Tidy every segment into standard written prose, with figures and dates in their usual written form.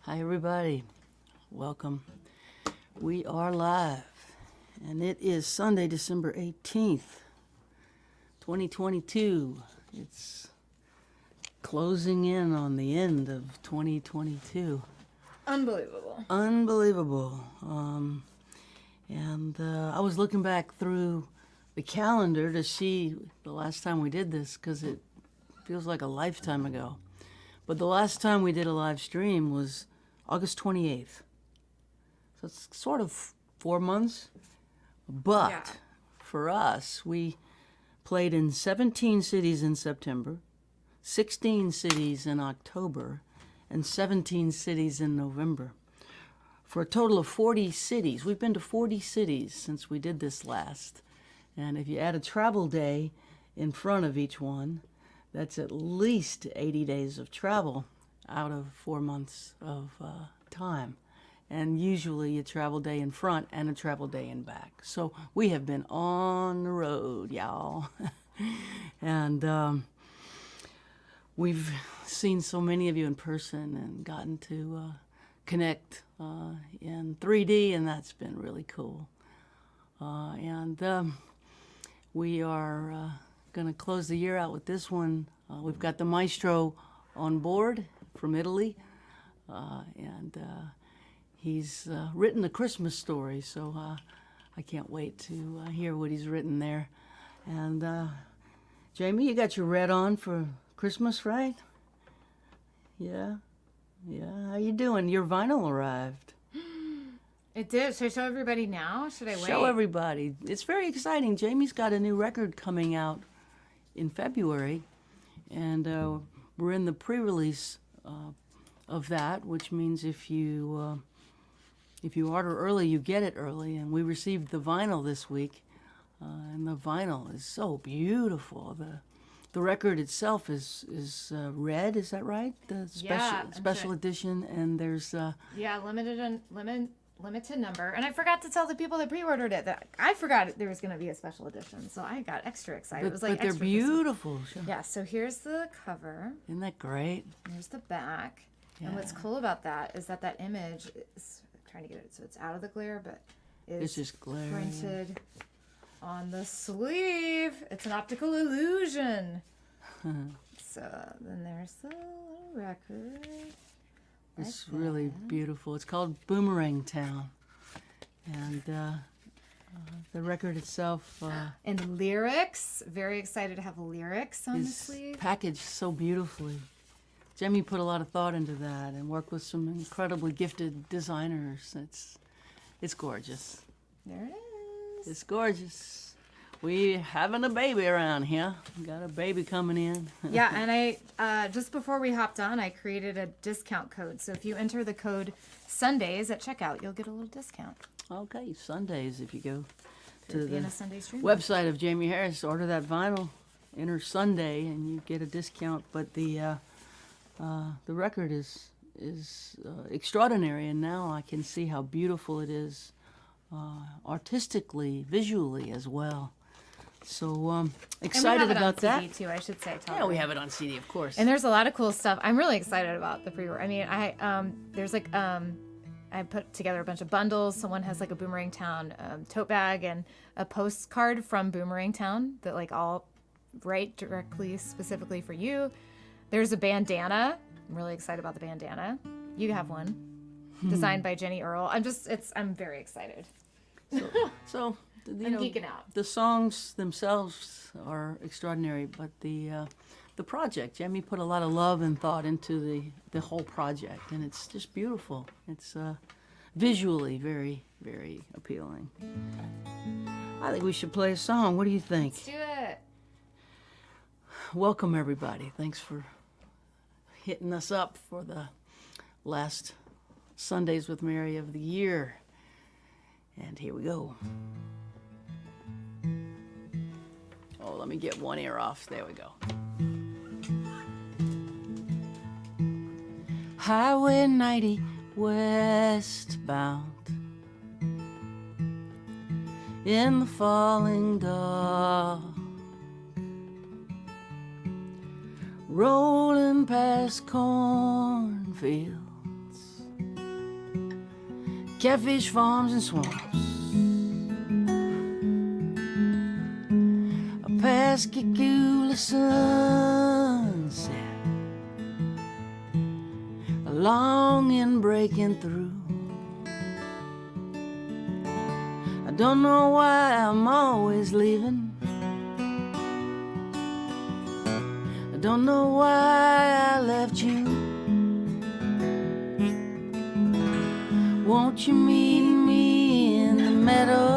Hi, everybody. Welcome. We are live, and it is Sunday, December 18th, 2022. It's closing in on the end of 2022. Unbelievable. Unbelievable. I was looking back through the calendar to see the last time we did this because it feels like a lifetime ago. But the last time we did a live stream was August 28th. So it's sort of 4 months. But for us, we played in 17 cities in September, 16 cities in October, and 17 cities in November. For a total of 40 cities. We've been to 40 cities since we did this last. And if you add a travel day in front of each one, that's at least 80 days of travel out of 4 months of time. And usually a travel day in front and a travel day in back. So we have been on the road, y'all. And we've seen so many of you in person and gotten to connect in 3D, and that's been really cool. We are going to close the year out with this one. We've got the maestro on board from Italy, and he's written a Christmas story, so I can't wait to hear what he's written there. And Jaimee, you got your red on for Christmas, right? Yeah, how you doing? Your vinyl arrived. It did. Should I show everybody now? Should I wait? Show everybody. It's very exciting. Jaimee's got a new record coming out in February, and we're in the pre-release of that, which means if you order early, you get it early. And we received the vinyl this week, and the vinyl is so beautiful. The record itself is red. Is that right? The special edition, and there's limited number. And I forgot to tell the people that pre-ordered it that I forgot there was going to be a special edition, so I got extra excited. It was like, but they're beautiful. Yeah. So here's the cover. Isn't that great? Here's the back. Yeah. And what's cool about that is that image is, I'm trying to get it so it's out of the glare, but it's just printed on the sleeve. It's an optical illusion. So then there's the little record. It's really beautiful. It's called Boomerang Town. And the record itself... and the lyrics. Very excited to have lyrics on the sleeve. Packaged so beautifully. Jaimee put a lot of thought into that and worked with some incredibly gifted designers. It's gorgeous. There it is. It's gorgeous. We having a baby around here. We got a baby coming in. Yeah, and I just before we hopped on, I created a discount code. So if you enter the code Sundays at checkout, you'll get a little discount. Okay, Sundays. If you go to the website of Jaimee Harris, order that vinyl, enter Sunday, and you get a discount. But the record is extraordinary, and now I can see how beautiful it is, artistically, visually as well. So excited about that. And we have it on CD too, I should say. Yeah, we have it on CD, of course. And there's a lot of cool stuff. I'm really excited about the pre-order. I mean, I put together a bunch of bundles. Someone has like a Boomerang Town tote bag and a postcard from Boomerang Town that like all write directly, specifically for you. There's a bandana. I'm really excited about the bandana. You have one, designed by Jenny Earl. I'm very excited. So I'm geeking out. The songs themselves are extraordinary, but the project, Jaimee put a lot of love and thought into the whole project, and it's just beautiful. It's visually very, very appealing. I think we should play a song. What do you think? Let's do it. Welcome, everybody. Thanks for hitting us up for the last Sundays with Mary of the year. And here we go. Oh, let me get one ear off. There we go. Highway 90 westbound in the falling dark, rolling past corn fields, catfish farms and swamps, a Pascagoula sunset, a longing breaking through. I don't know why I'm always leaving. I don't know why I left you. Won't you meet me in the meadow?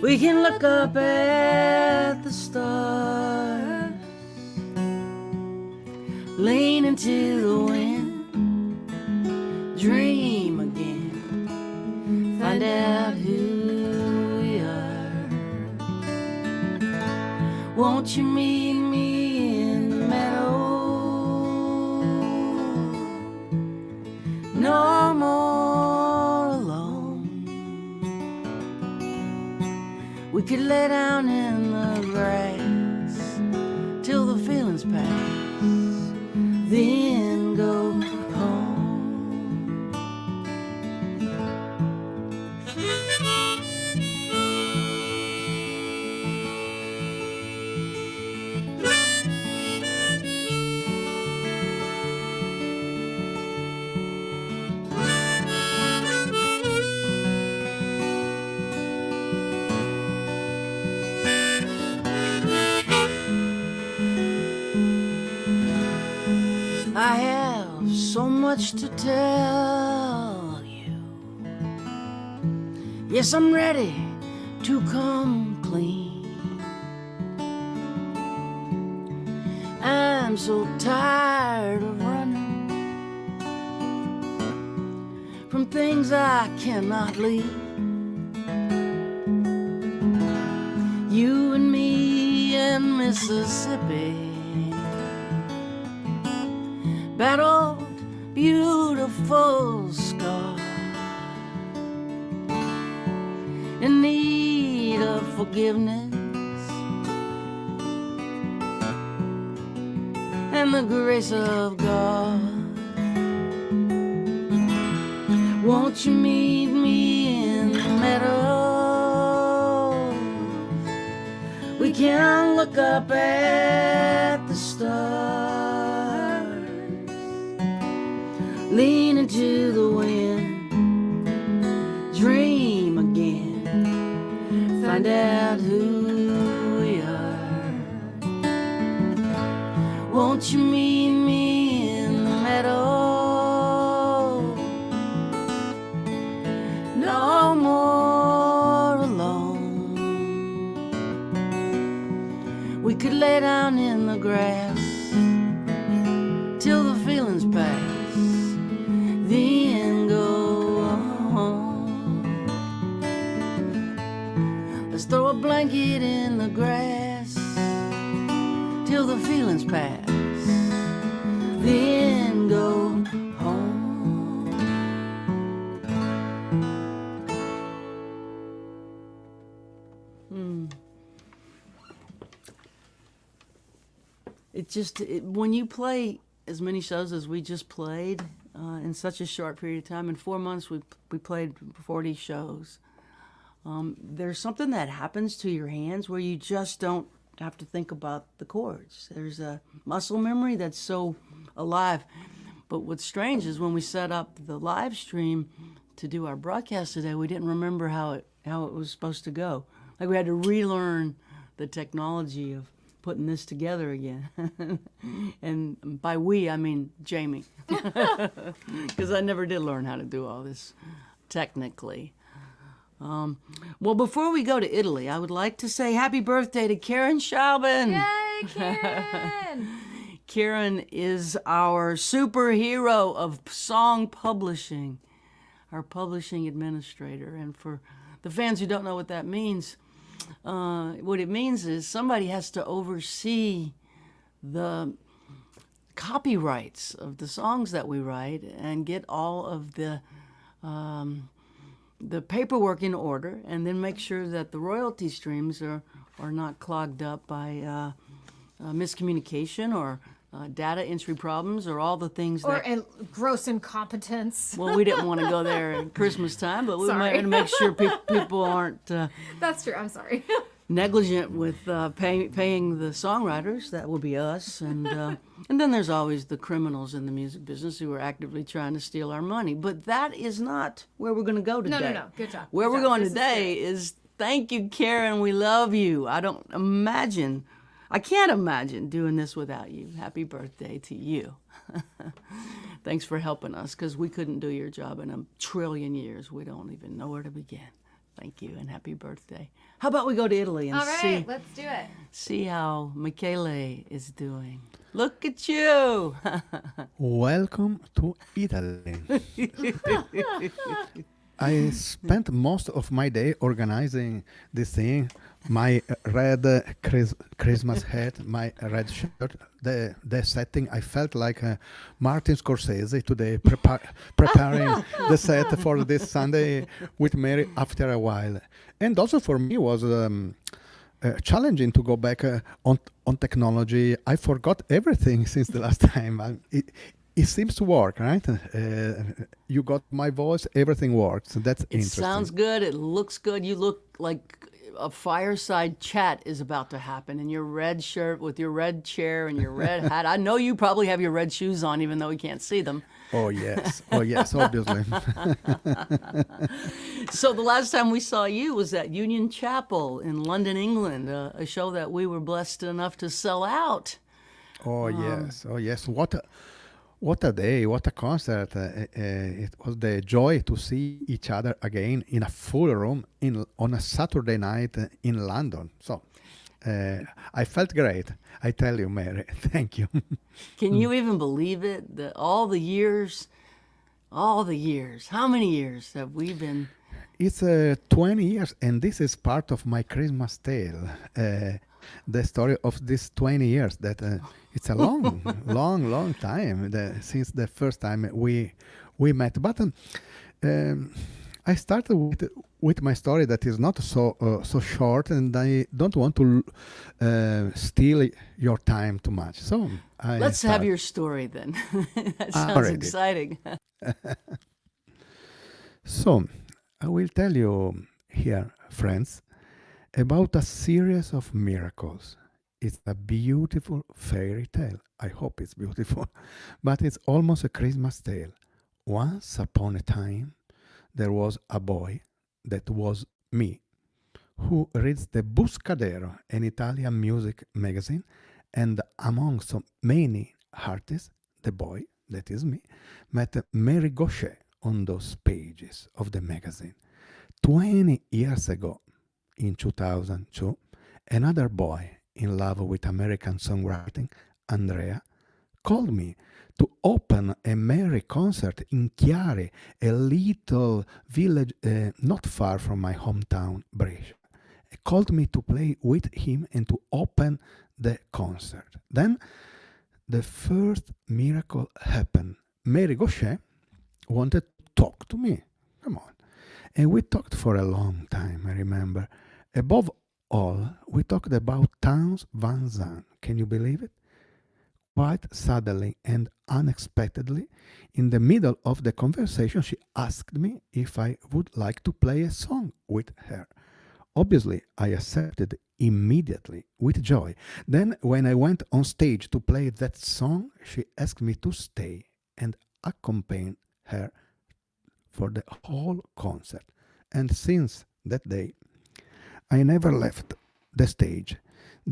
We can look up at the stars, lean into the wind, dream again, find out who we are. Won't you meet me in the meadow? No more alone. We could lay down in the grass till the feelings pass, then go home. I have so much to tell you. Yes, I'm ready to come clean. I'm so tired of running from things I cannot leave. You and me and Mississippi battled beautiful scars in need of forgiveness and the grace of God. Won't you meet me in the meadow? We can look up at the stars, lean into the wind, dream again, find out who we are. Won't you meet me in the meadow? No more alone. We could lay down in the grass till the feelings pass, then go home. Let's throw a blanket in the grass till the feelings pass, then go home. When you play as many shows as we just played in such a short period of time, in 4 months we played 40 shows. There's something that happens to your hands where you just don't have to think about the chords. There's a muscle memory that's so alive. But what's strange is when we set up the live stream to do our broadcast today, we didn't remember how it was supposed to go. Like we had to relearn the technology of putting this together again. And by we, I mean Jaimee. Because I never did learn how to do all this technically. Well, before we go to Italy, I would like to say happy birthday to Karen Schaubin. Yay, Karen! Karen is our superhero of song publishing, our publishing administrator. And for the fans who don't know what that means, what it means is somebody has to oversee the copyrights of the songs that we write and get all of the paperwork in order, and then make sure that the royalty streams are not clogged up by miscommunication or data entry problems or all the things Or that. gross incompetence. Well, we didn't want to go there at Christmas time, but we Sorry. wanted to make sure people aren't That's true. I'm sorry. negligent with paying the songwriters. That would be us, and then there's always the criminals in the music business who are actively trying to steal our money. But that is not where we're going to go today. No. Good job. Where Good we're job. going This is today is thank you, Karen. We love you. I can't imagine doing this without you. Happy birthday to you. Thanks for helping us, because we couldn't do your job in a trillion years. We don't even know where to begin. Thank you and happy birthday. How about we go to Italy and All right, let's do it. see how Michele is doing. Look at you. Welcome to Italy. I spent most of my day organizing this thing. My red Christmas hat, my red shirt, the setting. I felt like Martin Scorsese today, preparing the set for this Sunday with Mary after a while. And also for me was challenging to go back on technology. I forgot everything since the last time. It seems to work, right? You got my voice, everything works. That's interesting. It sounds good. It looks good. You look like a fireside chat is about to happen in your red shirt with your red chair and your red hat. I know you probably have your red shoes on, even though we can't see them. Oh, yes, obviously. So the last time we saw you was at Union Chapel in London, England, a show that we were blessed enough to sell out. Oh, yes. What a day, what a concert. It was the joy to see each other again in a full room on a Saturday night in London. So I felt great. I tell you, Mary, thank you. Can you even believe it? All the years, how many years have we been? It's 20 years, and this is part of my Christmas tale. The story of these 20 years, that it's a long time since the first time we met. But I started with my story that is not so short, and I don't want to steal your time too much. So Let's have your story then. That sounds exciting. So I will tell you here, friends, about a series of miracles. It's a beautiful fairy tale. I hope it's beautiful, but it's almost a Christmas tale. Once upon a time, there was a boy that was me, who reads the Buscadero, an Italian music magazine, and among so many artists, the boy, that is me, met Mary Gaucher on those pages of the magazine. 20 years ago, in 2002, another boy in love with American songwriting, Andrea, called me to open a Mary concert in Chiari, a little village not far from my hometown, Brescia. He called me to play with him and to open the concert. Then the first miracle happened. Mary Gaucher wanted to talk to me. Come on. And we talked for a long time, I remember. Above all, we talked about Townes Van Zandt. Can you believe it? Quite suddenly and unexpectedly, in the middle of the conversation, she asked me if I would like to play a song with her. Obviously, I accepted immediately with joy. Then, when I went on stage to play that song, she asked me to stay and accompany her for the whole concert. And since that day, I never left the stage.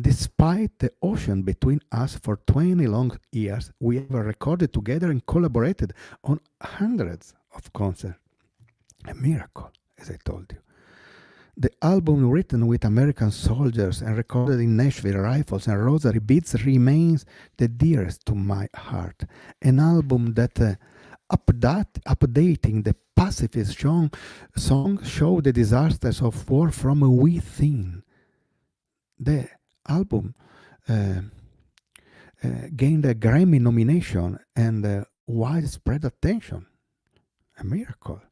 Despite the ocean between us for 20 long years, we ever recorded together and collaborated on hundreds of concerts. A miracle, as I told you. The album written with American soldiers and recorded in Nashville Rifles and Rosary Beats remains the dearest to my heart. An album that updating the pacifist song show the disasters of war from within. The album gained a Grammy nomination and widespread attention. A miracle.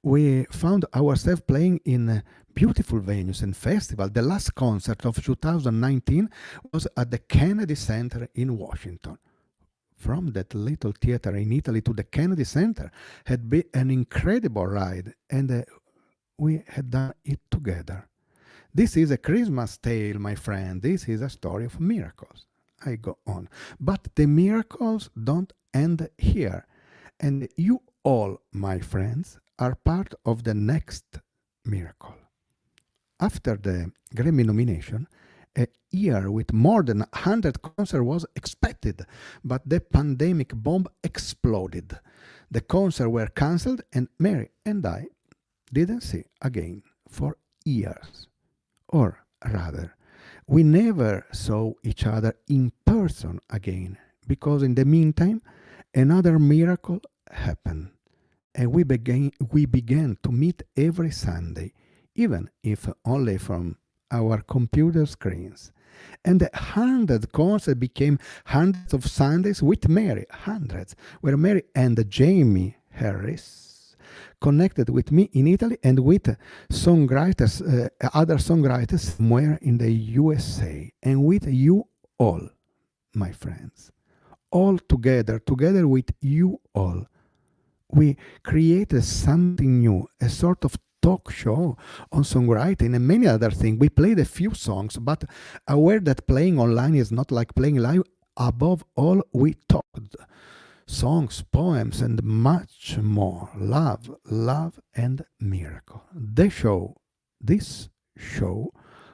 We found ourselves playing in beautiful venues and festivals. The last concert of 2019 was at the Kennedy Center in Washington. from that little theater in Italy to the Kennedy Center had been an incredible ride, and we had done it together. This is a Christmas tale, my friend. This is a story of miracles. I go on. But the miracles don't end here. And you all, my friends, are part of the next miracle. After the Grammy nomination, a year with more than 100 concerts was expected, but the pandemic bomb exploded. The concerts were cancelled, and Mary and I didn't see again for years. Or rather, we never saw each other in person again, because in the meantime, another miracle happened, and we began to meet every Sunday, even if only from our computer screens. And the 100 concerts became hundreds of Sundays with Mary, hundreds, where Mary and Jaimee Harris connected with me in Italy and with songwriters, other songwriters somewhere in the USA, and with you all, my friends. All together with you all, we created something new, a sort of talk show on songwriting and many other things. We played a few songs, but aware that playing online is not like playing live. Above all, we talked songs, poems, and much more. Love, and miracle. This show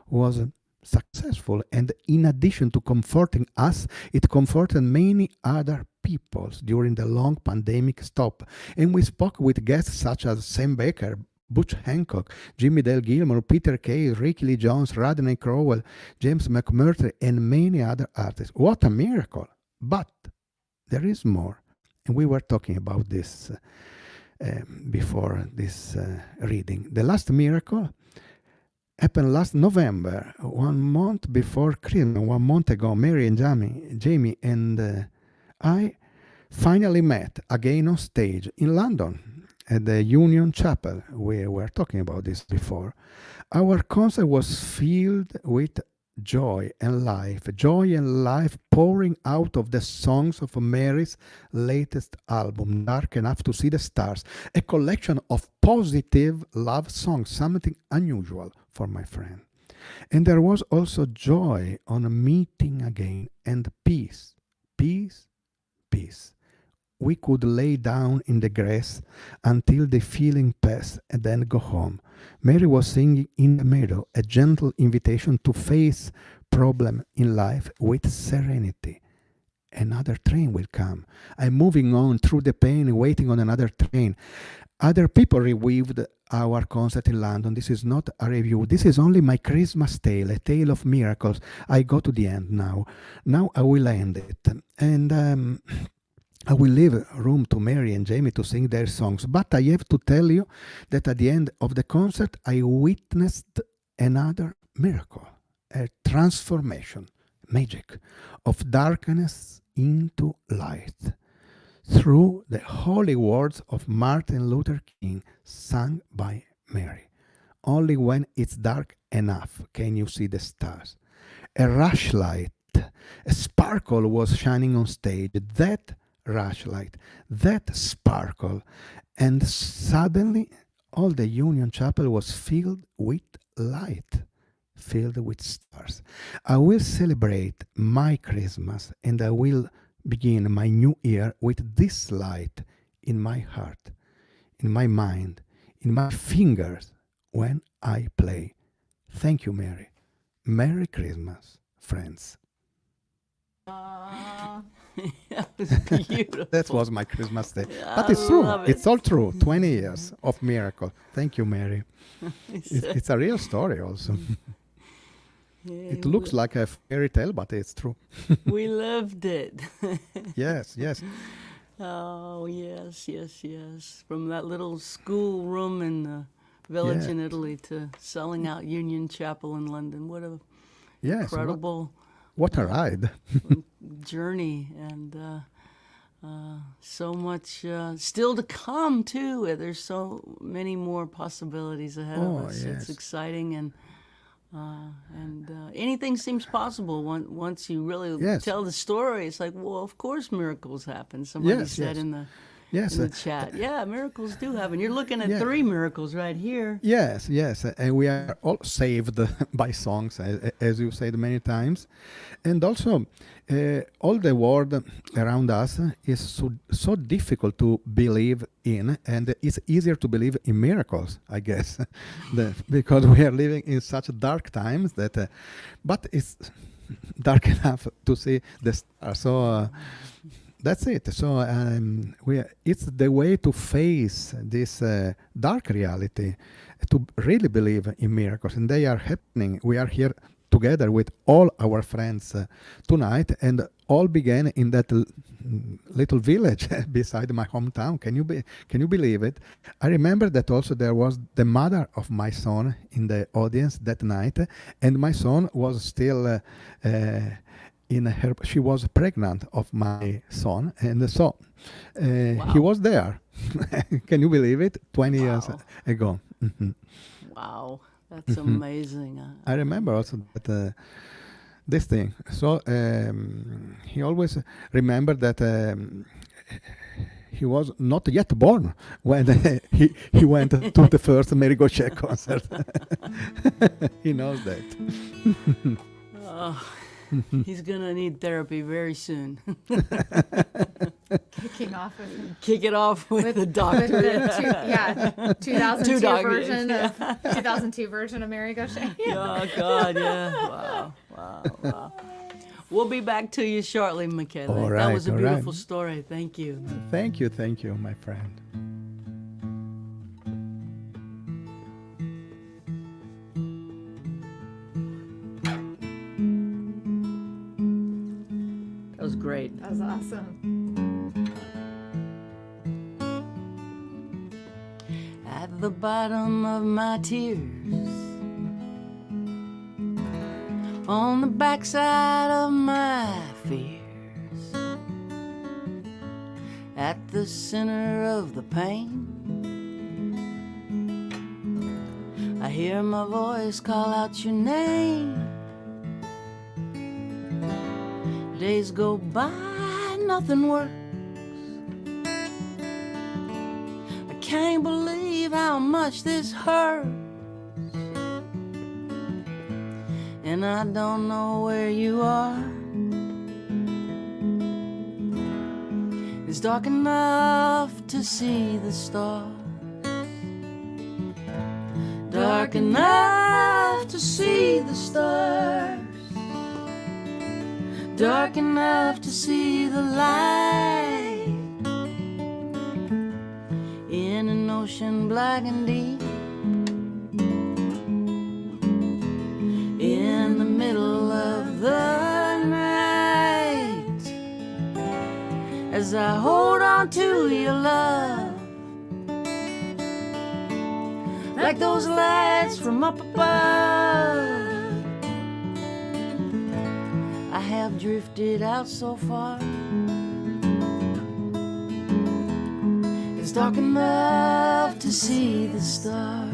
was successful, and in addition to comforting us, it comforted many other peoples during the long pandemic stop. And we spoke with guests such as Sam Baker, Butch Hancock, Jimmy Dale Gilmore, Peter Kay, Ricky Lee Jones, Rodney Crowell, James McMurtry, and many other artists. What a miracle! But there is more. And we were talking about this before this reading. The last miracle happened last November, 1 month before Christmas, 1 month ago. Mary and Jaimee and I finally met again on stage in London at the Union Chapel. We were talking about this before. Our concert was filled with joy and life pouring out of the songs of Mary's latest album, Dark Enough to See the Stars, a collection of positive love songs, something unusual for my friend. And there was also joy on a meeting again, and peace. We could lay down in the grass until the feeling passed and then go home. Mary was singing in the meadow, a gentle invitation to face problem in life with serenity. Another train will come. I'm moving on through the pain, waiting on another train. Other people reviewed our concert in London. This is not a review. This is only my Christmas tale, a tale of miracles. I go to the end now. Now I will end it. And I will leave room to Mary and Jaimee to sing their songs. But I have to tell you that at the end of the concert, I witnessed another miracle, a transformation, magic of darkness into light through the holy words of Martin Luther King sung by Mary. Only when it's dark enough can you see the stars. A rushlight, a sparkle was shining on stage. That rushlight, that sparkle, and suddenly all the Union Chapel was filled with light, filled with stars. I will celebrate my Christmas and I will begin my new year with this light in my heart, in my mind, in my fingers when I play. Thank you, Mary. Merry Christmas, friends. That was beautiful. That was my Christmas day. Yeah, But it's I true. love it. It's all true. 20 years of miracle. Thank you, Mary. It's a real story also. Yeah, It looks like a fairy tale, but it's true. we lived it. Yes. Oh, yes. From that little school room in the village Yeah. in Italy to selling out Union Chapel in London. What a Yes. incredible What a ride. journey, and so much still to come too. There's so many more possibilities ahead of us. It's Yes. exciting, and anything seems possible once you really Yes. tell the story. It's like, well, of course miracles happen. Somebody Yes, said yes. in the Yes, chat. Yeah, miracles do happen. You're looking at yeah. 3 miracles right here. Yes, yes, and we are all saved by songs, as you said many times, and also all the world around us is so difficult to believe in, and it's easier to believe in miracles, I guess, because we are living in such dark times that, but it's dark enough to see the stars. So. That's it. So it's the way to face this dark reality, to really believe in miracles, and they are happening. We are here together with all our friends tonight, and all began in that little village beside my hometown. Can you believe it? I remember that also there was the mother of my son in the audience that night, and my son was still. She was pregnant of my son, and so he was there. Can you believe it? 20 years ago. Wow, that's amazing. I remember also that this thing. So he always remembered that he was not yet born when he went to the first Mary Gaucher concert. He knows that. He's gonna need therapy very soon. Kick it off with the doctor. the 2002 doctors, version of 2002 version of Mary Gaucher. Oh God, yeah. Wow. We'll be back to you shortly, Michele. All That right, was a all beautiful right. story. Thank you. Thank you, my friend. That was great. That was awesome. At the bottom of my tears, on the backside of my fears, at the center of the pain, I hear my voice call out your name. Days go by, nothing works. I can't believe how much this hurts, and I don't know where you are. It's dark enough to see the stars, dark enough to see the stars, dark enough to see the light in an ocean black and deep, in the middle of the night, as I hold on to your love, like those lights from up above. I have drifted out so far, it's dark enough to see the stars.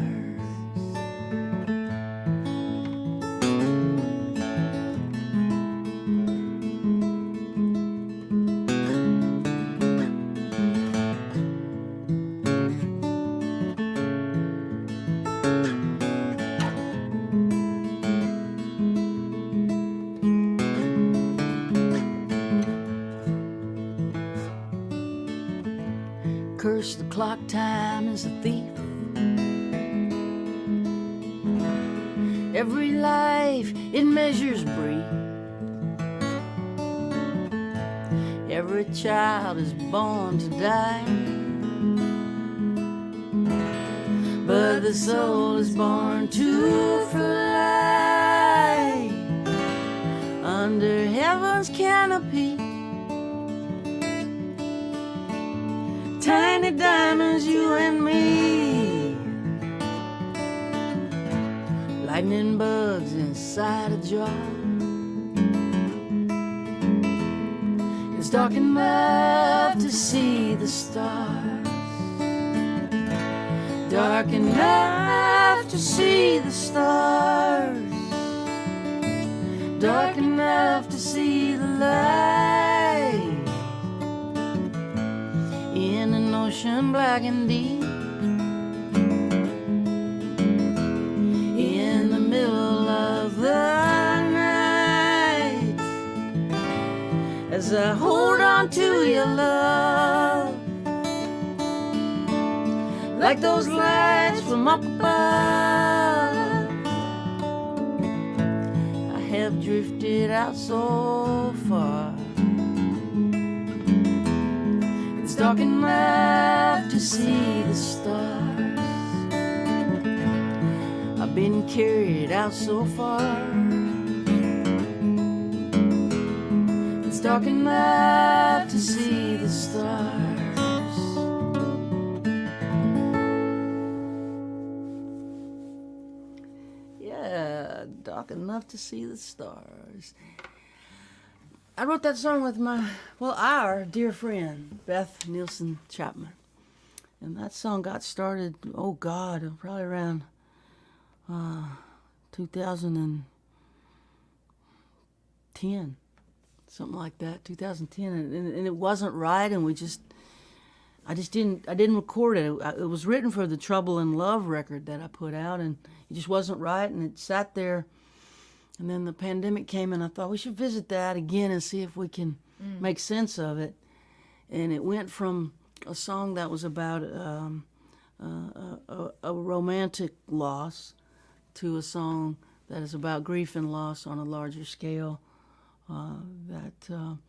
Curse the clock, time is a thief. Every life it measures brief. Every child is born to die, but the soul is born to fly under heaven's canopy. Tiny diamonds, you and me, lightning bugs inside a jar. It's dark enough to see the stars, dark enough to see the stars, dark enough to see the light in an ocean black and deep. In the middle of the night, as I hold on to your love, like those lights from up above, I have drifted out so far. It's dark enough to see the stars. I've been carried out so far. It's dark enough to see the stars. Yeah, dark enough to see the stars. I wrote that song with our dear friend, Beth Nielsen Chapman. And that song got started, probably around 2010, something like that, 2010. And it wasn't right, and I didn't record it. It was written for the Trouble in Love record that I put out, and it just wasn't right, and it sat there. And then the pandemic came, and I thought we should visit that again and see if we can make sense of it. And it went from a song that was about a romantic loss to a song that is about grief and loss on a larger scale. The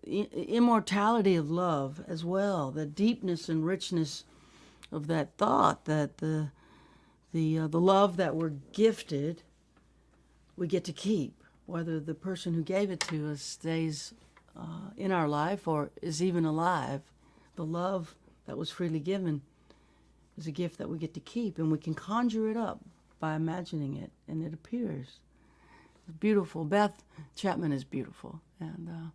immortality of love as well, the deepness and richness of that thought, that the love that we're gifted, we get to keep, whether the person who gave it to us stays in our life or is even alive. The love that was freely given is a gift that we get to keep, and we can conjure it up by imagining it, and it appears. It's beautiful. Beth Chapman is beautiful, and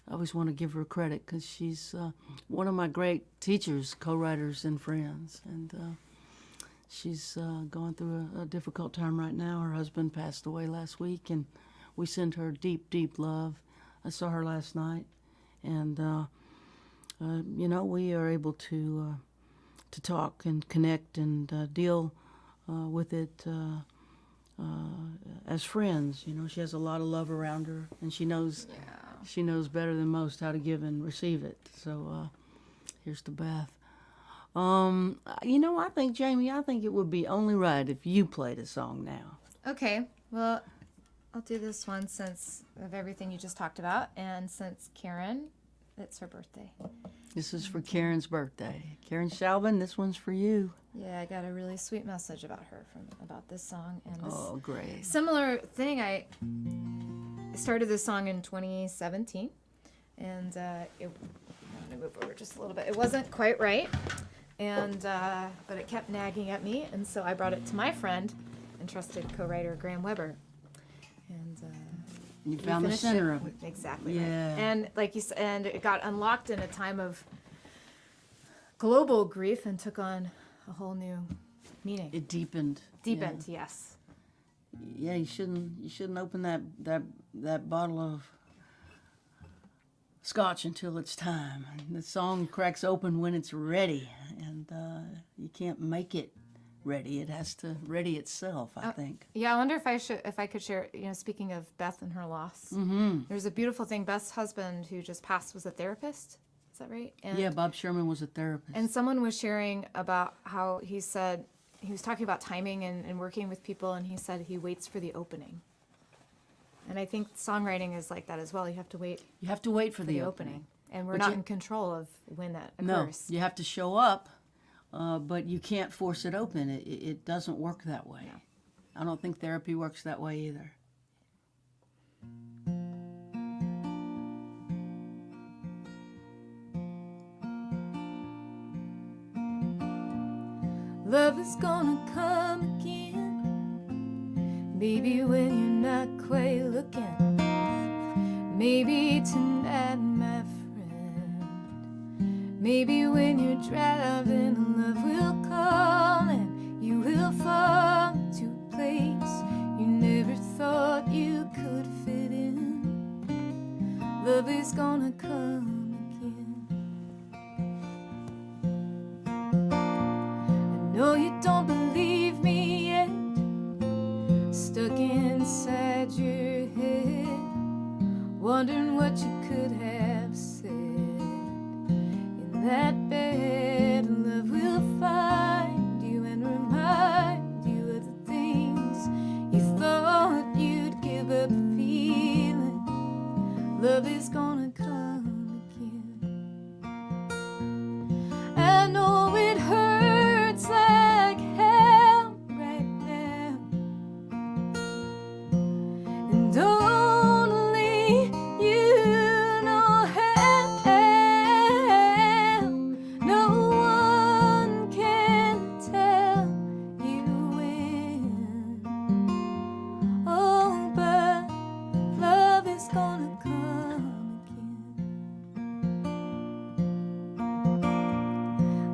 I always want to give her credit because she's one of my great teachers, co-writers, and friends. And she's going through a difficult time right now. Her husband passed away last week, and we send her deep, deep love. I saw her last night, and we are able to talk and connect and deal with it as friends. You know, she has a lot of love around her, and she knows better than most how to give and receive it. So here's to Beth. I think, Jaimee, it would be only right if you played a song now. Okay, well, I'll do this one since of everything you just talked about, and since Karen, it's her birthday. This is for Karen's birthday. Karen Shalvin, this one's for you. Yeah, I got a really sweet message about her about this song. And this great. Similar thing, I started this song in 2017, and I'm gonna move over just a little bit. It wasn't quite right, and but it kept nagging at me, and so I brought it to my friend and trusted co-writer Graham Weber, and you found the center of it. Exactly. Yeah. Right. And like you said, and it got unlocked in a time of global grief and took on a whole new meaning. It deepened. Deepened, yes. Yeah, you shouldn't open that bottle of scotch until it's time. The song cracks open when it's ready, and you can't make it ready. It has to ready itself, I think. Yeah, I wonder if I could share. Speaking of Beth and her loss, there's a beautiful thing. Beth's husband, who just passed, was a therapist. Is that right? And, yeah, Bob Sherman was a therapist. And someone was sharing about how he said he was talking about timing and working with people, and he said he waits for the opening. And I think songwriting is like that as well. You have to wait. You have to wait for the opening. And we're not in control of when that occurs. No, you have to show up, but you can't force it open. It doesn't work that way. No. I don't think therapy works that way either. Love is gonna come again, maybe when you're not quite looking, maybe tonight, my friend, maybe when you're driving, love will call and you will fall into a place thought you could fit in, love is gonna come again. I know you don't believe me yet, stuck inside your head, wondering what you could have said. In that bed, love will find you and remind you of the things you thought you'd give up feeling. Love is gonna come again. I know it hurts like hell right now, and only you know how. No one can tell you when. Oh, but love is gonna come again.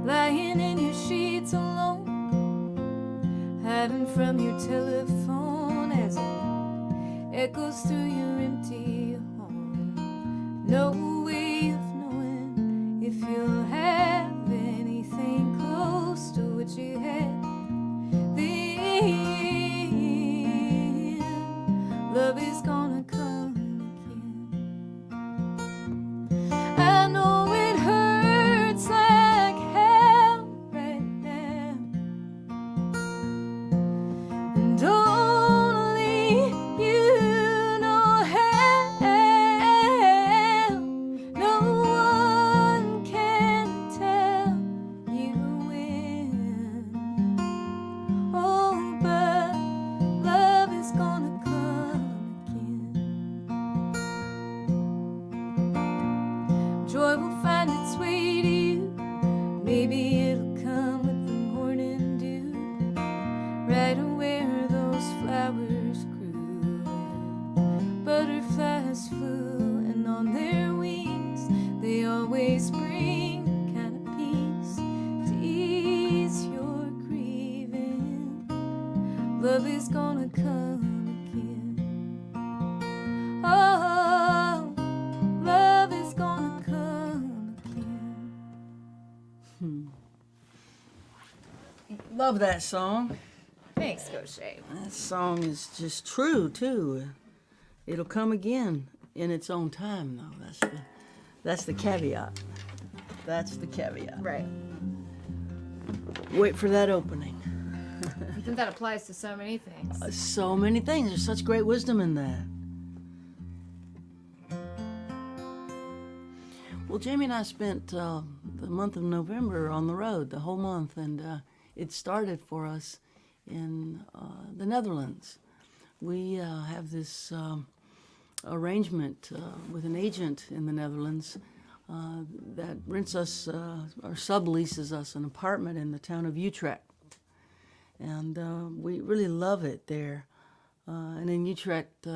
Lying in your sheets alone, hiding from your telephone as it echoes through your empty home. No way of knowing if you'll have anything close to what you had then. Love is gonna come again. I know it hurts like hell right now, and only you know how. No one can tell you when. Oh, but love is gonna come again. Joy will find its way to you. Maybe it'll come with the morning dew, right where those flowers grew. Butterflies flew, and on their wings they always bring kind of peace to ease your grieving. Love is gonna come again. Oh, love is gonna come again. Love that song. Thanks, Coach Shay. That song is just true too. It'll come again in its own time, though. That's the caveat. That's the caveat. Right. Wait for that opening. I think that applies to so many things. So many things. There's such great wisdom in that. Well, Jaimee and I spent the month of November on the road, the whole month, and it started for us in the Netherlands. We have this arrangement with an agent in the Netherlands that rents us or subleases us an apartment in the town of Utrecht. And we really love it there. And in Utrecht,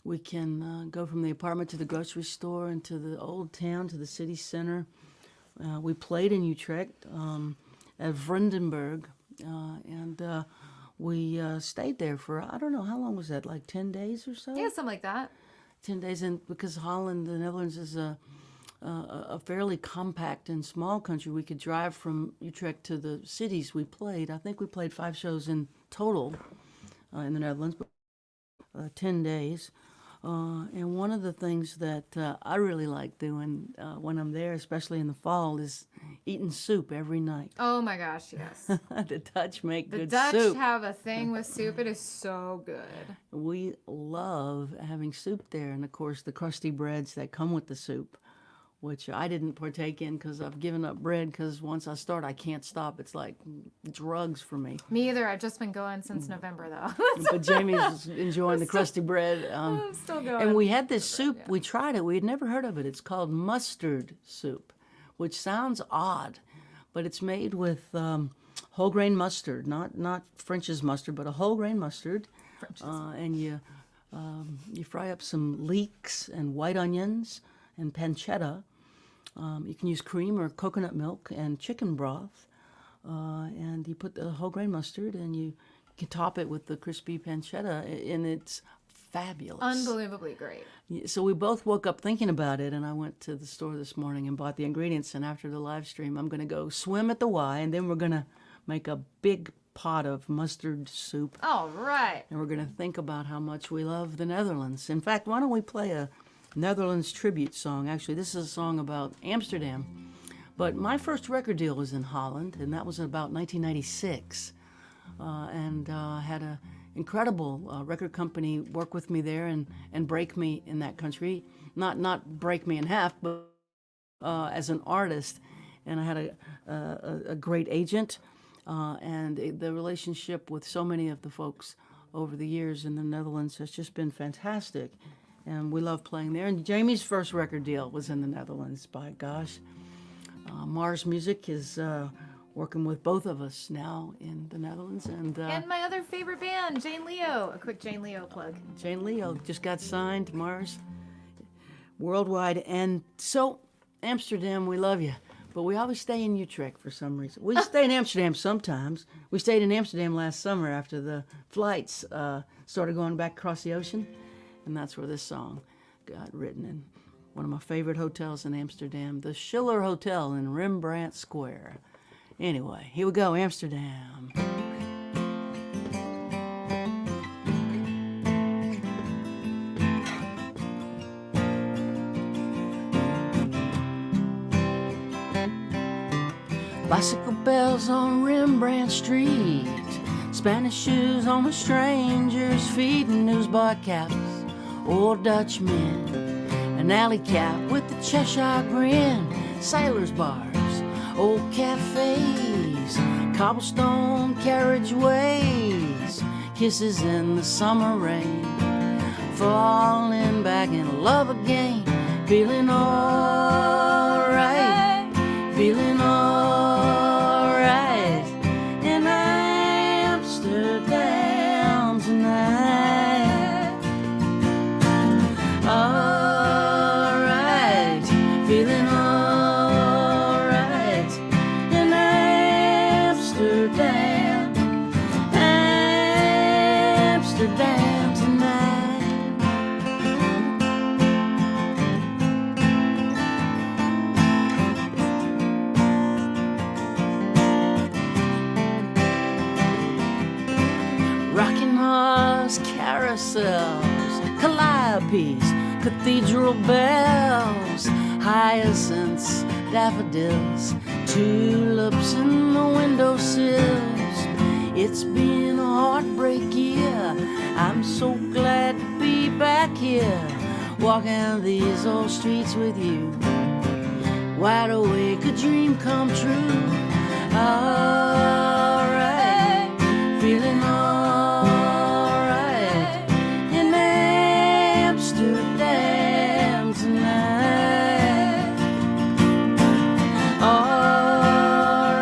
we can go from the apartment to the grocery store and to the old town, to the city center. We played in Utrecht at Vrindenburg, and we stayed there for, I don't know, how long was that, like 10 days or so? Yeah, something like that. 10 days, and because Holland, the Netherlands, is a fairly compact and small country, we could drive from Utrecht to the cities we played. I think we played 5 shows in total in the Netherlands, 10 days. And one of the things that I really like doing when I'm there, especially in the fall, is eating soup every night. Oh my gosh, yes. The Dutch make The good Dutch soup. have a thing with soup. It is so good. We love having soup there, and of course the crusty breads that come with the soup, which I didn't partake in because I've given up bread, because once I start I can't stop. It's like drugs for me. Me either. I've just been going since November though. But Jamie's enjoying the crusty bread. I'm still going. And we had this soup, we tried it, we had never heard of it. It's called mustard soup, which sounds odd, but it's made with whole grain mustard, not French's mustard, but a whole grain mustard. And you fry up some leeks and white onions and pancetta. You can use cream or coconut milk and chicken broth. And you put the whole grain mustard, and you can top it with the crispy pancetta. And it's fabulous. Unbelievably great. So we both woke up thinking about it, and I went to the store this morning and bought the ingredients. And after the live stream, I'm going to go swim at the Y, and then we're going to make a big pot of mustard soup. All right. And we're going to think about how much we love the Netherlands. In fact, why don't we play a Netherlands tribute song? Actually, this is a song about Amsterdam. But my first record deal was in Holland, and that was about 1996. And I had an incredible record company work with me there and break me in that country. Not break me in half, but as an artist. And I had a great agent. And the relationship with so many of the folks over the years in the Netherlands has just been fantastic. And we love playing there. And Jaimee's first record deal was in the Netherlands, by gosh. Mars Music is working with both of us now in the Netherlands. And my other favorite band, Jane Leo. A quick Jane Leo plug. Jane Leo just got signed to Mars worldwide. And so, Amsterdam, we love you. But we always stay in Utrecht for some reason. We stay in Amsterdam sometimes. We stayed in Amsterdam last summer after the flights started going back across the ocean. And that's where this song got written in one of my favorite hotels in Amsterdam, the Schiller Hotel in Rembrandt Square. Anyway, here we go, Amsterdam. Bicycle bells on Rembrandt Street, Spanish shoes on a stranger's feet, and newsboy caps, old Dutchmen, an alley cat with the Cheshire grin, sailors' bars, old cafes, cobblestone carriageways, kisses in the summer rain, falling back in love again, feeling alright, feeling alright in Amsterdam tonight. Alright, feeling alright in Amsterdam, Amsterdam tonight. Rocking horse carousels, calliopes, cathedral bells, hyacinths, daffodils, tulips in the windowsills. It's been a heartbreak year. I'm so glad to be back here, walking these old streets with you. Wide awake, a dream come true. Alright, feeling alright in Amsterdam tonight. Alright,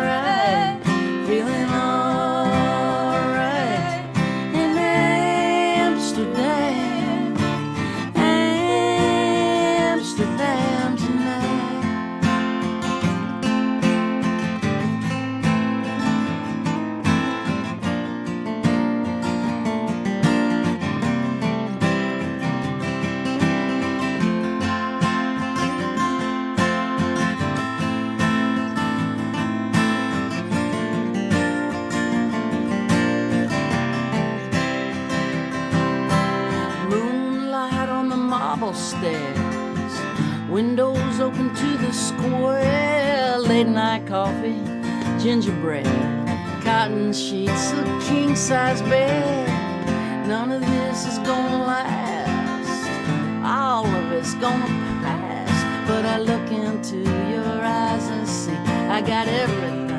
feeling alright in Amsterdam, Amsterdam tonight. Moonlight on the marble stairs, windows open to the square, late night coffee, gingerbread, cotton sheets, a king-size bed. None of this is gonna last, all of it's gonna pass. But I look into your eyes and see I got everything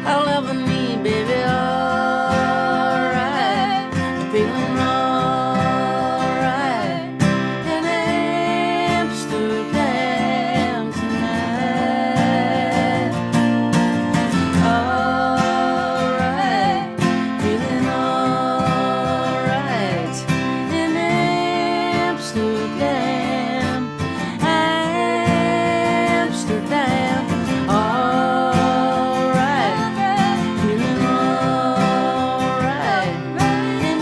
I'll ever need, baby. Alright, feeling alright in Amsterdam tonight. Alright, feeling alright in Amsterdam, Amsterdam. Alright, feeling alright in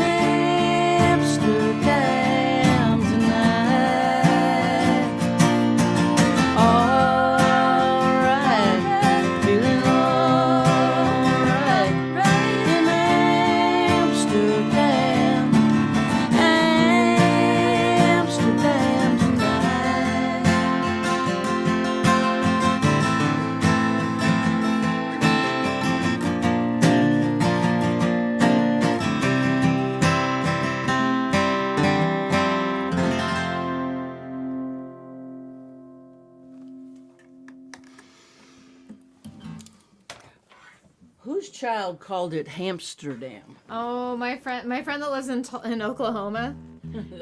This child called it Hamsterdam. Oh, my friend that lives in Oklahoma.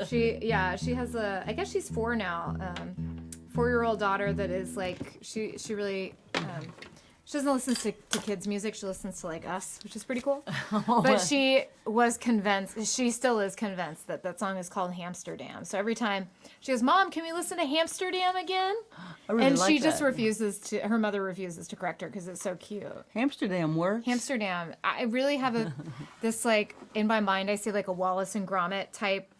She has I guess she's 4 now. 4-year-old daughter that is like she really she doesn't listen to kids music. She listens to like us, which is pretty cool. But she was convinced, she still is convinced that song is called Hamsterdam. So every time she goes, "Mom, can we listen to Hamsterdam again?" I really And like she just that. her mother refuses to correct her because it's so cute. Hamsterdam works. Hamsterdam. I really have this like in my mind. I see like a Wallace and Gromit type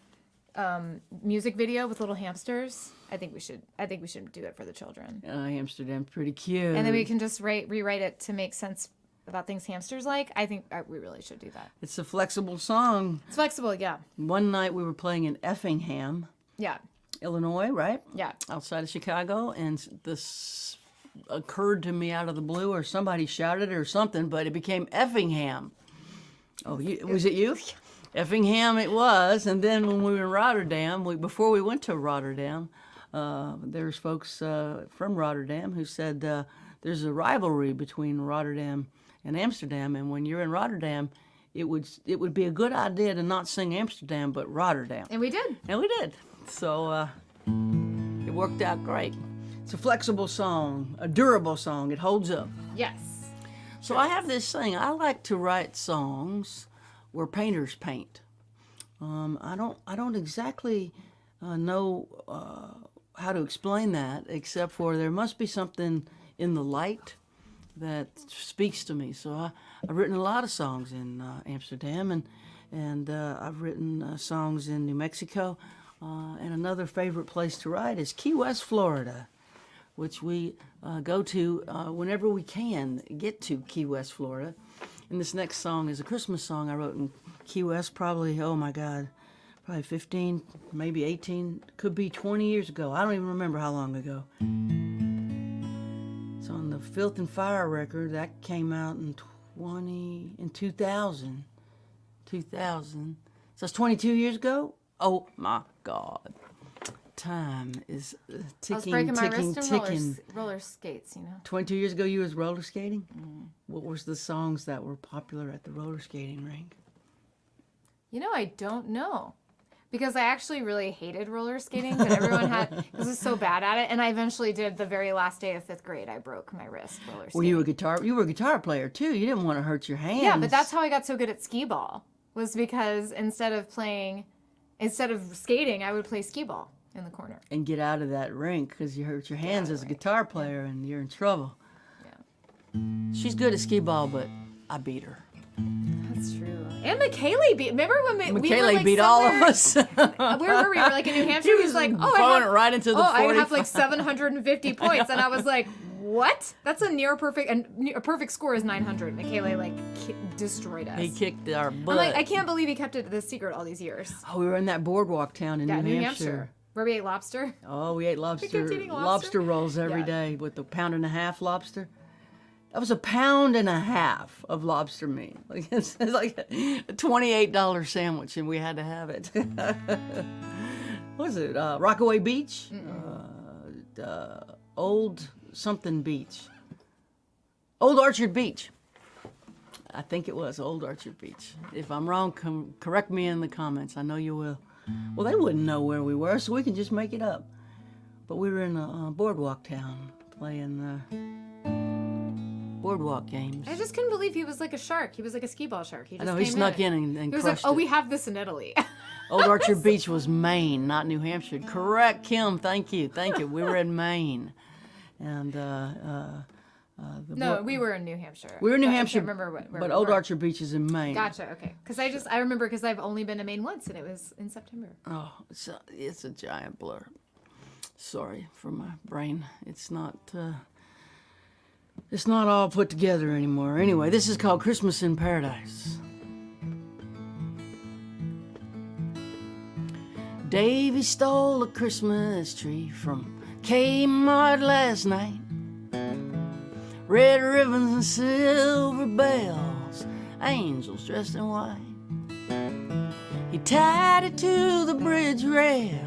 music video with little hamsters. I think we should do it for the children. Hamsterdam's pretty cute. And then we can just rewrite it to make sense about things hamsters like. I think we really should do that. It's a flexible song. It's flexible, yeah. One night we were playing in Effingham, Yeah. Illinois, right? Yeah. Outside of Chicago, and this occurred to me out of the blue, or somebody shouted it or something, but it became Effingham. Oh, was it you? Effingham it was, and then when we were in Rotterdam, before we went to Rotterdam, there's folks from Rotterdam who said there's a rivalry between Rotterdam and Amsterdam, and when you're in Rotterdam, it would be a good idea to not sing Amsterdam but Rotterdam. And we did. And we did. So it worked out great. It's a flexible song, a durable song. It holds up. Yes. So I have this thing. I like to write songs where painters paint. I don't exactly know how to explain that, except for there must be something in the light that speaks to me. So I've written a lot of songs in Amsterdam, and I've written songs in New Mexico. And another favorite place to write is Key West, Florida, which we go to whenever we can get to Key West, Florida. And this next song is a Christmas song I wrote in Key West probably, oh my God, probably 15, maybe 18, could be 20 years ago. I don't even remember how long ago. It's on the Filth and Fire record. That came out in 2000. 2000. So it's 22 years ago? Oh my God. Time is ticking, I was breaking my wrist in ticking. roller skates, you know. 22 years ago, you was roller skating? What was the songs that were popular at the roller skating rink? You know, I don't know. Because I actually really hated roller skating, but everyone was so bad at it. And I eventually did the very last day of 5th grade. I broke my wrist roller skating. Well, you were a guitar player too. You didn't want to hurt your hands. Yeah, but that's how I got so good at skee ball, was because instead of skating, I would play skee ball in the corner. And get out of that rink because you hurt your hands as a guitar player and you're in trouble. Yeah. She's good at skee ball, but I beat her. That's true. And Michele beat. Remember when we were like beat all of us. Where were we? We were like in New Hampshire. She He was like, throwing it right into the 40. I have like 750 points, and I was like, what? That's a near perfect, and a perfect score is 900. Michele like destroyed us. He kicked our butt. I'm like, I can't believe he kept it the secret all these years. Oh, we were in that boardwalk town in New Hampshire. Where we ate lobster. Oh, we ate lobster. kept eating lobster? Lobster rolls every day with a £1.50 lobster. That was £1.50 of lobster meat. Like, it's like a $28 sandwich, and we had to have it. What was it? Rockaway Beach? Old something beach. Old Orchard Beach. I think it was Old Orchard Beach. If I'm wrong, correct me in the comments. I know you will. Well, they wouldn't know where we were, so we can just make it up. But we were in a boardwalk town playing boardwalk games. I just couldn't believe he was like a shark. He was like a skee ball shark. He just he snuck in and he was crushed like, it. we have this in Italy. Old Orchard Beach was Maine, not New Hampshire. Correct, Kim. Thank you. We were in Maine. And No, we were in New Hampshire. we were in New I Hampshire, can't remember where but we Old were. Orchard Beach is in Maine. Gotcha. Okay, because I remember because I've only been to Maine once, and it was in September. Oh, it's a giant blur. Sorry for my brain. It's not all put together anymore. Anyway, this is called Christmas in Paradise. Davy stole a Christmas tree from Kmart last night. Red ribbons and silver bells, angels dressed in white. He tied it to the bridge rail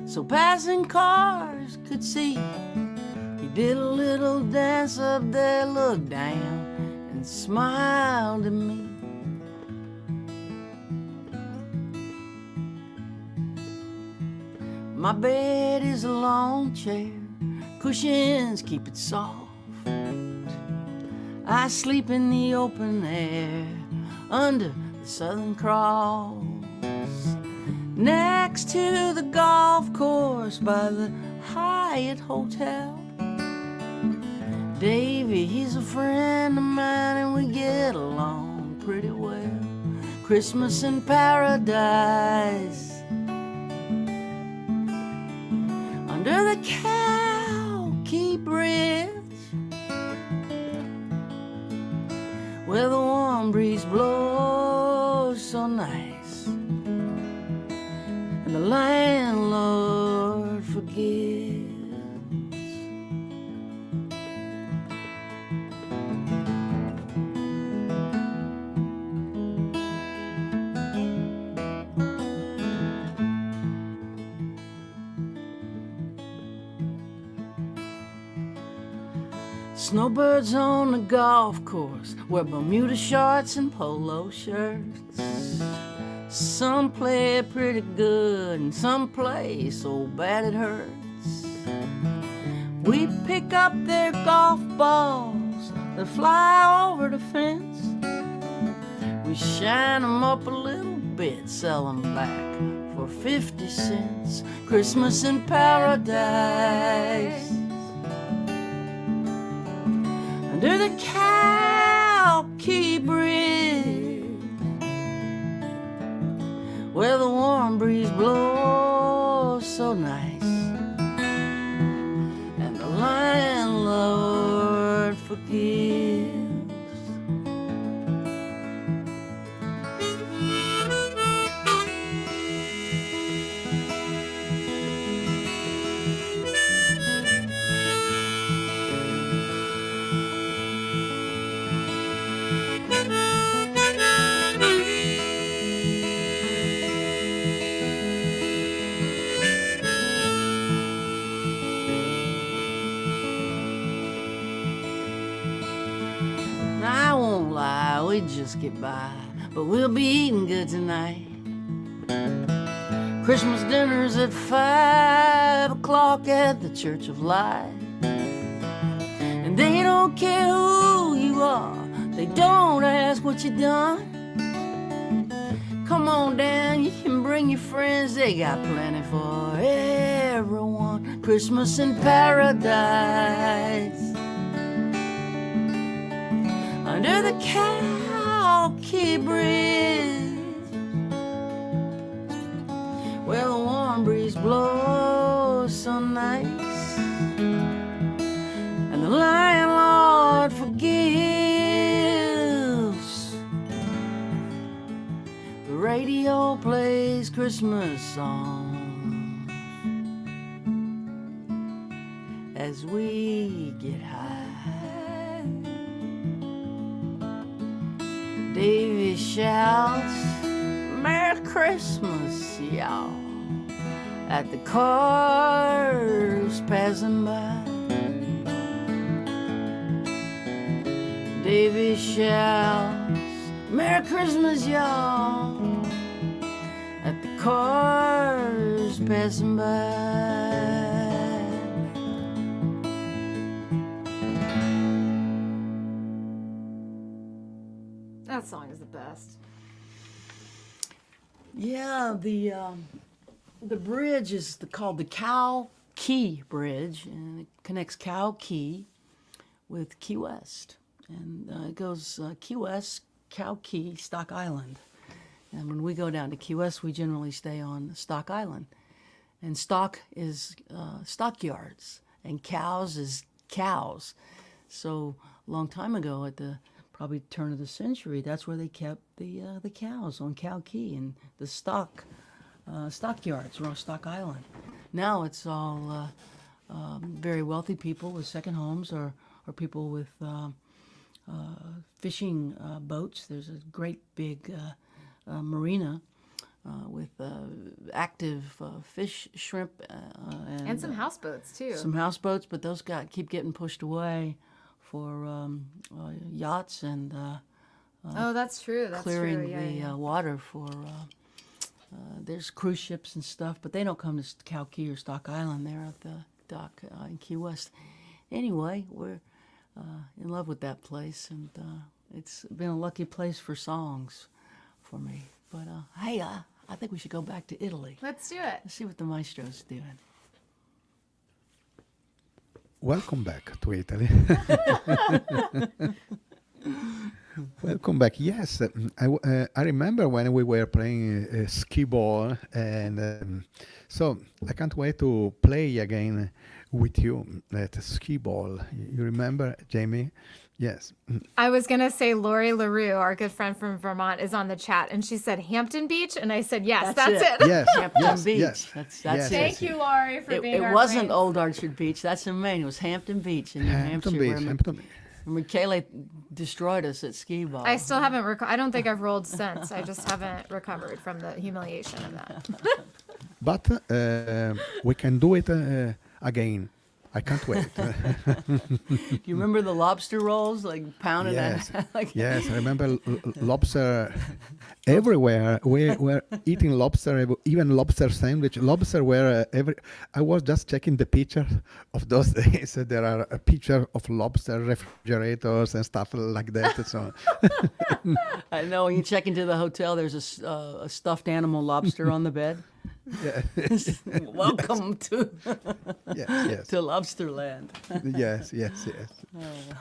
so passing cars could see. He did a little dance up there, looked down, and and smiled at me. My bed is a long chair, cushions keep it soft. I sleep in the open air under the Southern Cross, next to the golf course by the Hyatt Hotel. Davy, he's a friend of mine and we get along pretty well. Christmas in paradise under the Cow Key Bridge, where the warm breeze blows so nice, and the landlord forgives. Snowbirds on the golf course wear Bermuda shorts and polo shirts. Some play pretty good and some play so bad it hurts. We pick up their golf balls that fly over the fence. We shine them up a little bit, sell them back for 50 cents. Christmas in paradise under the Cow Key Bridge, where the warm breeze blows so nice, and the landlord forgives. I won't lie, we just get by, but we'll be eating good tonight. Christmas dinner's at 5 o'clock at the Church of Light. And they don't care who you are, they don't ask what you done. Come on down, you can bring your friends, they got plenty for everyone. Christmas in paradise under the Cow Key Bridge, where the warm breeze blows so nice, and the landlord forgives. The radio plays Christmas songs as we get high. Davy shouts, "Merry Christmas, y'all," at the cars passing by. Davy shouts, "Merry Christmas, y'all," at the cars passing by. That song is the best. Yeah, the bridge is called the Cow Key Bridge, and it connects Cow Key with Key West. And it goes Key West, Cow Key, Stock Island. And when we go down to Key West, we generally stay on Stock Island. And stock is stockyards, and cows is cows. So a long time ago, at the probably turn of the century, that's where they kept the cows on Cow Key, and the stockyards were on Stock Island. Now it's all very wealthy people with second homes, or people with fishing boats. There's a great big marina with active fish, shrimp, And some houseboats too. some houseboats, but those keep getting pushed away yachts and Oh, that's true. That's clearing true. Yeah, the yeah. water for. There's cruise ships and stuff, but they don't come to Cowkey or Stock Island. They're at the dock in Key West. Anyway, we're in love with that place, and it's been a lucky place for songs for me. But hey, I think we should go back to Italy. Let's do it. Let's see what the maestro's doing. Welcome back to Italy. Welcome back. Yes, I remember when we were playing skee ball, and so I can't wait to play again with you at skee ball. You remember, Jaimee? Yes. I was going to say Lori LaRue, our good friend from Vermont, is on the chat. And she said Hampton Beach. And I said, yes, that's it. Yes. Hampton yes. Beach. Yes. That's Yes. it. Thank you, Lori, for being It our wasn't brains. Old Orchard Beach. That's in Maine. It was Hampton Beach in New Hampton Hampshire. Beach. Where Hampton. Michele destroyed us at skee ball. I still haven't, I don't think I've rolled since. I just haven't recovered from the humiliation of that. But we can do it again. I can't wait. Do you remember the lobster rolls, like pounded? Yes, Like, yes. I remember lobster everywhere. We were eating lobster, even lobster sandwich. Lobster were I was just checking the picture of those days. There are a picture of lobster refrigerators and stuff like that. So I know when you check into the hotel, there's a stuffed animal lobster on the bed. yeah. Welcome to yes, to Lobsterland. yes.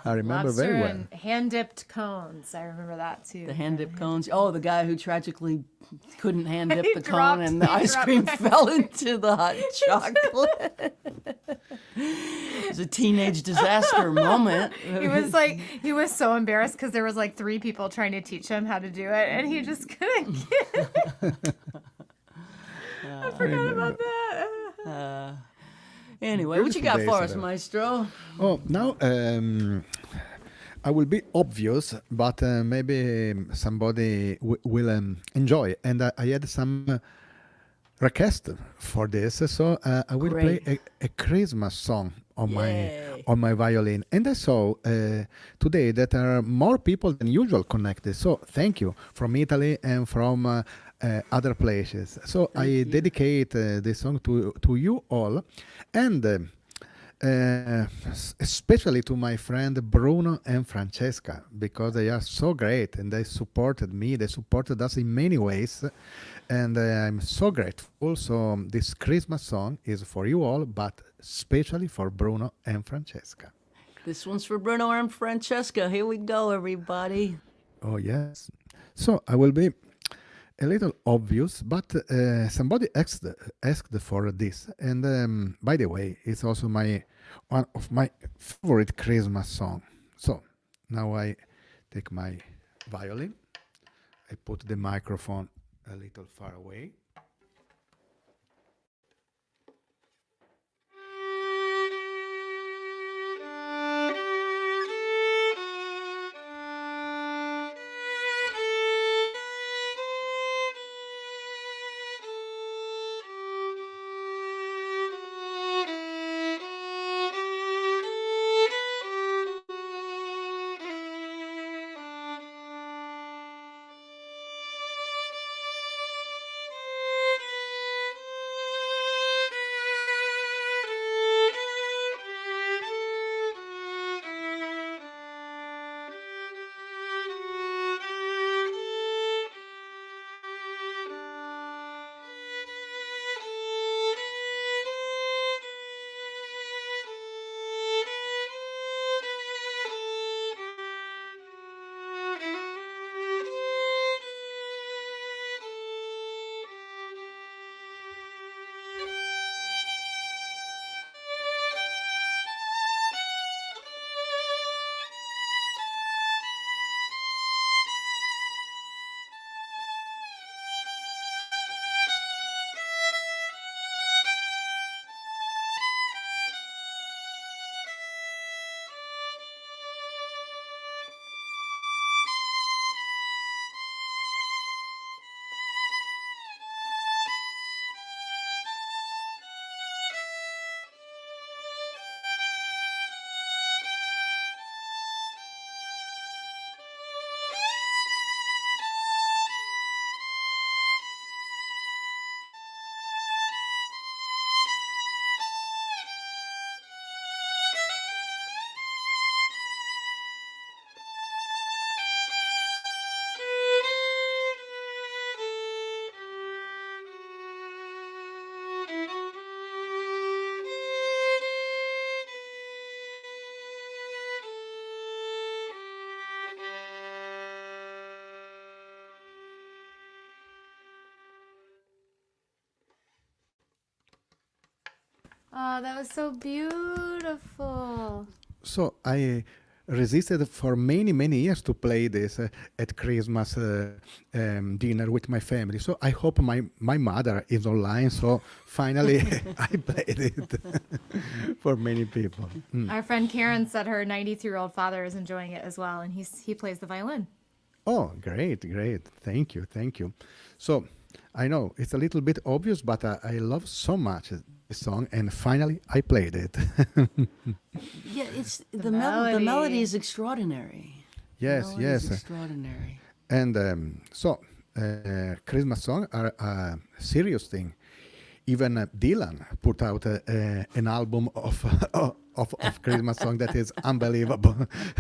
I remember Lobster very well. and hand-dipped cones. I remember that, too. The hand dip cones. Oh, the guy who tragically couldn't hand dip He the dropped- cone and the he ice dropped cream it. fell into the hot chocolate. It was a teenage disaster moment. He was so embarrassed because there was like 3 people trying to teach him how to do it, and he just couldn't get it. I forgot about that. Anyway, what you got Beautiful for days us, ago. Maestro? Oh, now I will be obvious, but maybe somebody will enjoy. And I had some request for this, so I will Great. play a Christmas song on Yay. my violin. And I saw today that there are more people than usual connected. So thank you from Italy and from other places. So I dedicate this song to you all, and especially to my friend Bruno and Francesca, because they are so great and they supported me. They supported us in many ways, and I'm so grateful. So this Christmas song is for you all, but especially for Bruno and Francesca. This one's for Bruno and Francesca. Here we go, everybody. Oh yes. So I will be a little obvious, but somebody asked for this, and by the way, it's also one of my favorite Christmas song. So now I take my violin, I put the microphone a little far away. Oh, that was so beautiful. So I resisted for many, many years to play this at Christmas dinner with my family. So I hope my mother is online. So finally I played it for many people. Our friend Karen said her 93-year-old father is enjoying it as well, and he plays the violin. Oh, great, great. Thank you, thank you. So I know it's a little bit obvious, but I love so much this song, and finally I played it. Yeah, it's the melody. melody is extraordinary. Yes, Melody yes. is extraordinary. And Christmas songs are a serious thing. Even Dylan put out an album of Christmas song that is unbelievable.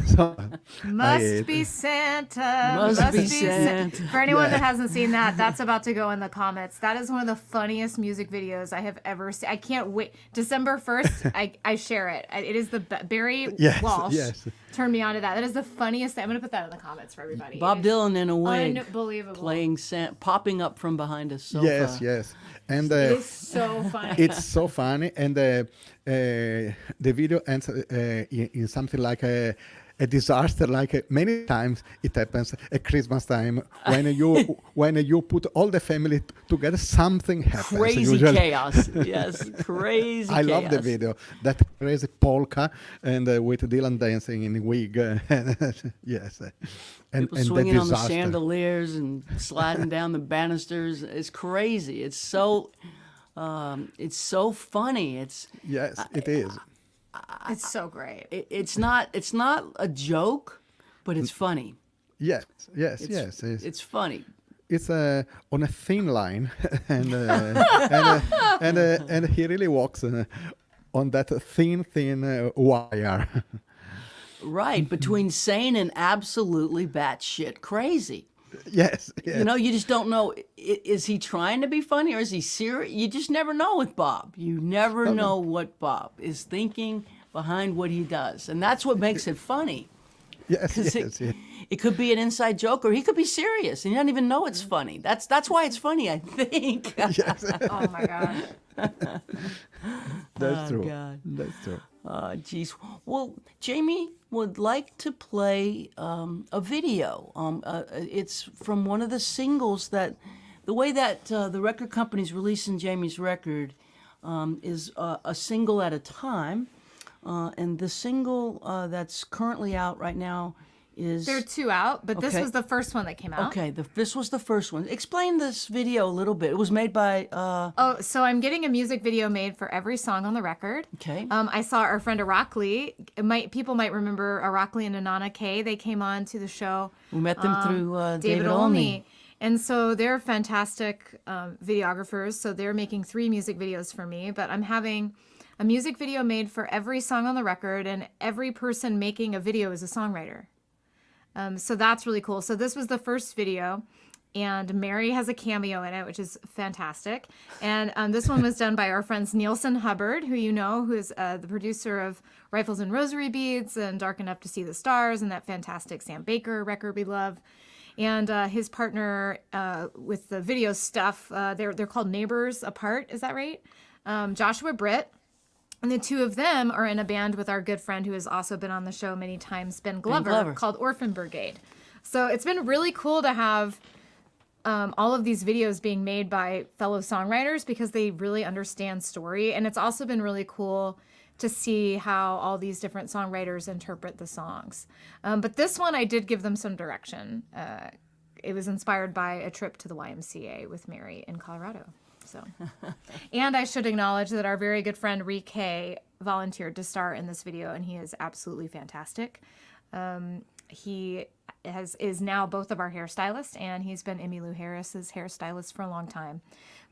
So Must be Santa. Must be Santa. For anyone that hasn't seen that, that's about to go in the comments. That is one of the funniest music videos I have ever seen. I can't wait. December 1st, I share it. It is the Barry Yes, Walsh yes. turned me on to that. That is the funniest thing. I'm going to put that in the comments for everybody. Bob It is Dylan in a wig, Unbelievable. playing popping up from behind a sofa. yes, yes. And It is so funny. it's so funny, and the video ends in something like a disaster. Like many times it happens at Christmas time when you put all the family together, something happens. Crazy usually. chaos. Yes, crazy I chaos. love the video. That crazy polka and with Dylan dancing in a wig. Yes, and People the swinging on the disaster. chandeliers and sliding down the banisters. It's crazy. It's so funny. Yes, it is. It's so great. It's not a joke, but it's funny. Yes, yes, It's, yes. it's funny. It's on a thin line, and and he really walks on that thin wire. Right, between sane and absolutely batshit crazy. Yes, yes. You know, you just don't know. Is he trying to be funny or is he serious? You just never know with Bob. You never know what Bob is thinking behind what he does. And that's what makes it funny. Yes, 'Cause yes, yes. it could be an inside joke or he could be serious and he doesn't even know it's funny. That's why it's funny, I think. Yes. Oh my gosh. That's true. God. That's true. Geez. Well, Jaimee would like to play a video. It's from one of the singles that, the way that the record company's releasing Jaimee's record is a single at a time. And the single that's currently out right now is... There are two out, but this Okay. was the first one that came out. Okay, this was the first one. Explain this video a little bit. It was made by... Oh, so I'm getting a music video made for every song on the record. Okay. I saw our friend Araceli. People might remember Araceli and Anana Kay. They came on to the show. We met them through David Olney. Olney. And so they're fantastic videographers. So they're making 3 music videos for me. But I'm having a music video made for every song on the record, and every person making a video is a songwriter. So that's really cool. So this was the first video, and Mary has a cameo in it, which is fantastic. And this one was done by our friends Nielsen Hubbard, who you know, who is the producer of Rifles and Rosary Beads and Dark Enough to See the Stars and that fantastic Sam Baker record we love. And his partner with the video stuff, they're called Neighbors Apart, is that right? Joshua Britt. And the two of them are in a band with our good friend who has also been on the show many times, Ben Glover, called Orphan Brigade. So it's been really cool to have all of these videos being made by fellow songwriters because they really understand story. And it's also been really cool to see how all these different songwriters interpret the songs. But this one, I did give them some direction. It was inspired by a trip to the YMCA with Mary in Colorado. So, and I should acknowledge that our very good friend Rike volunteered to star in this video, and he is absolutely fantastic. He is now both of our hairstylists, and he's been Emmylou Harris's hairstylist for a long time.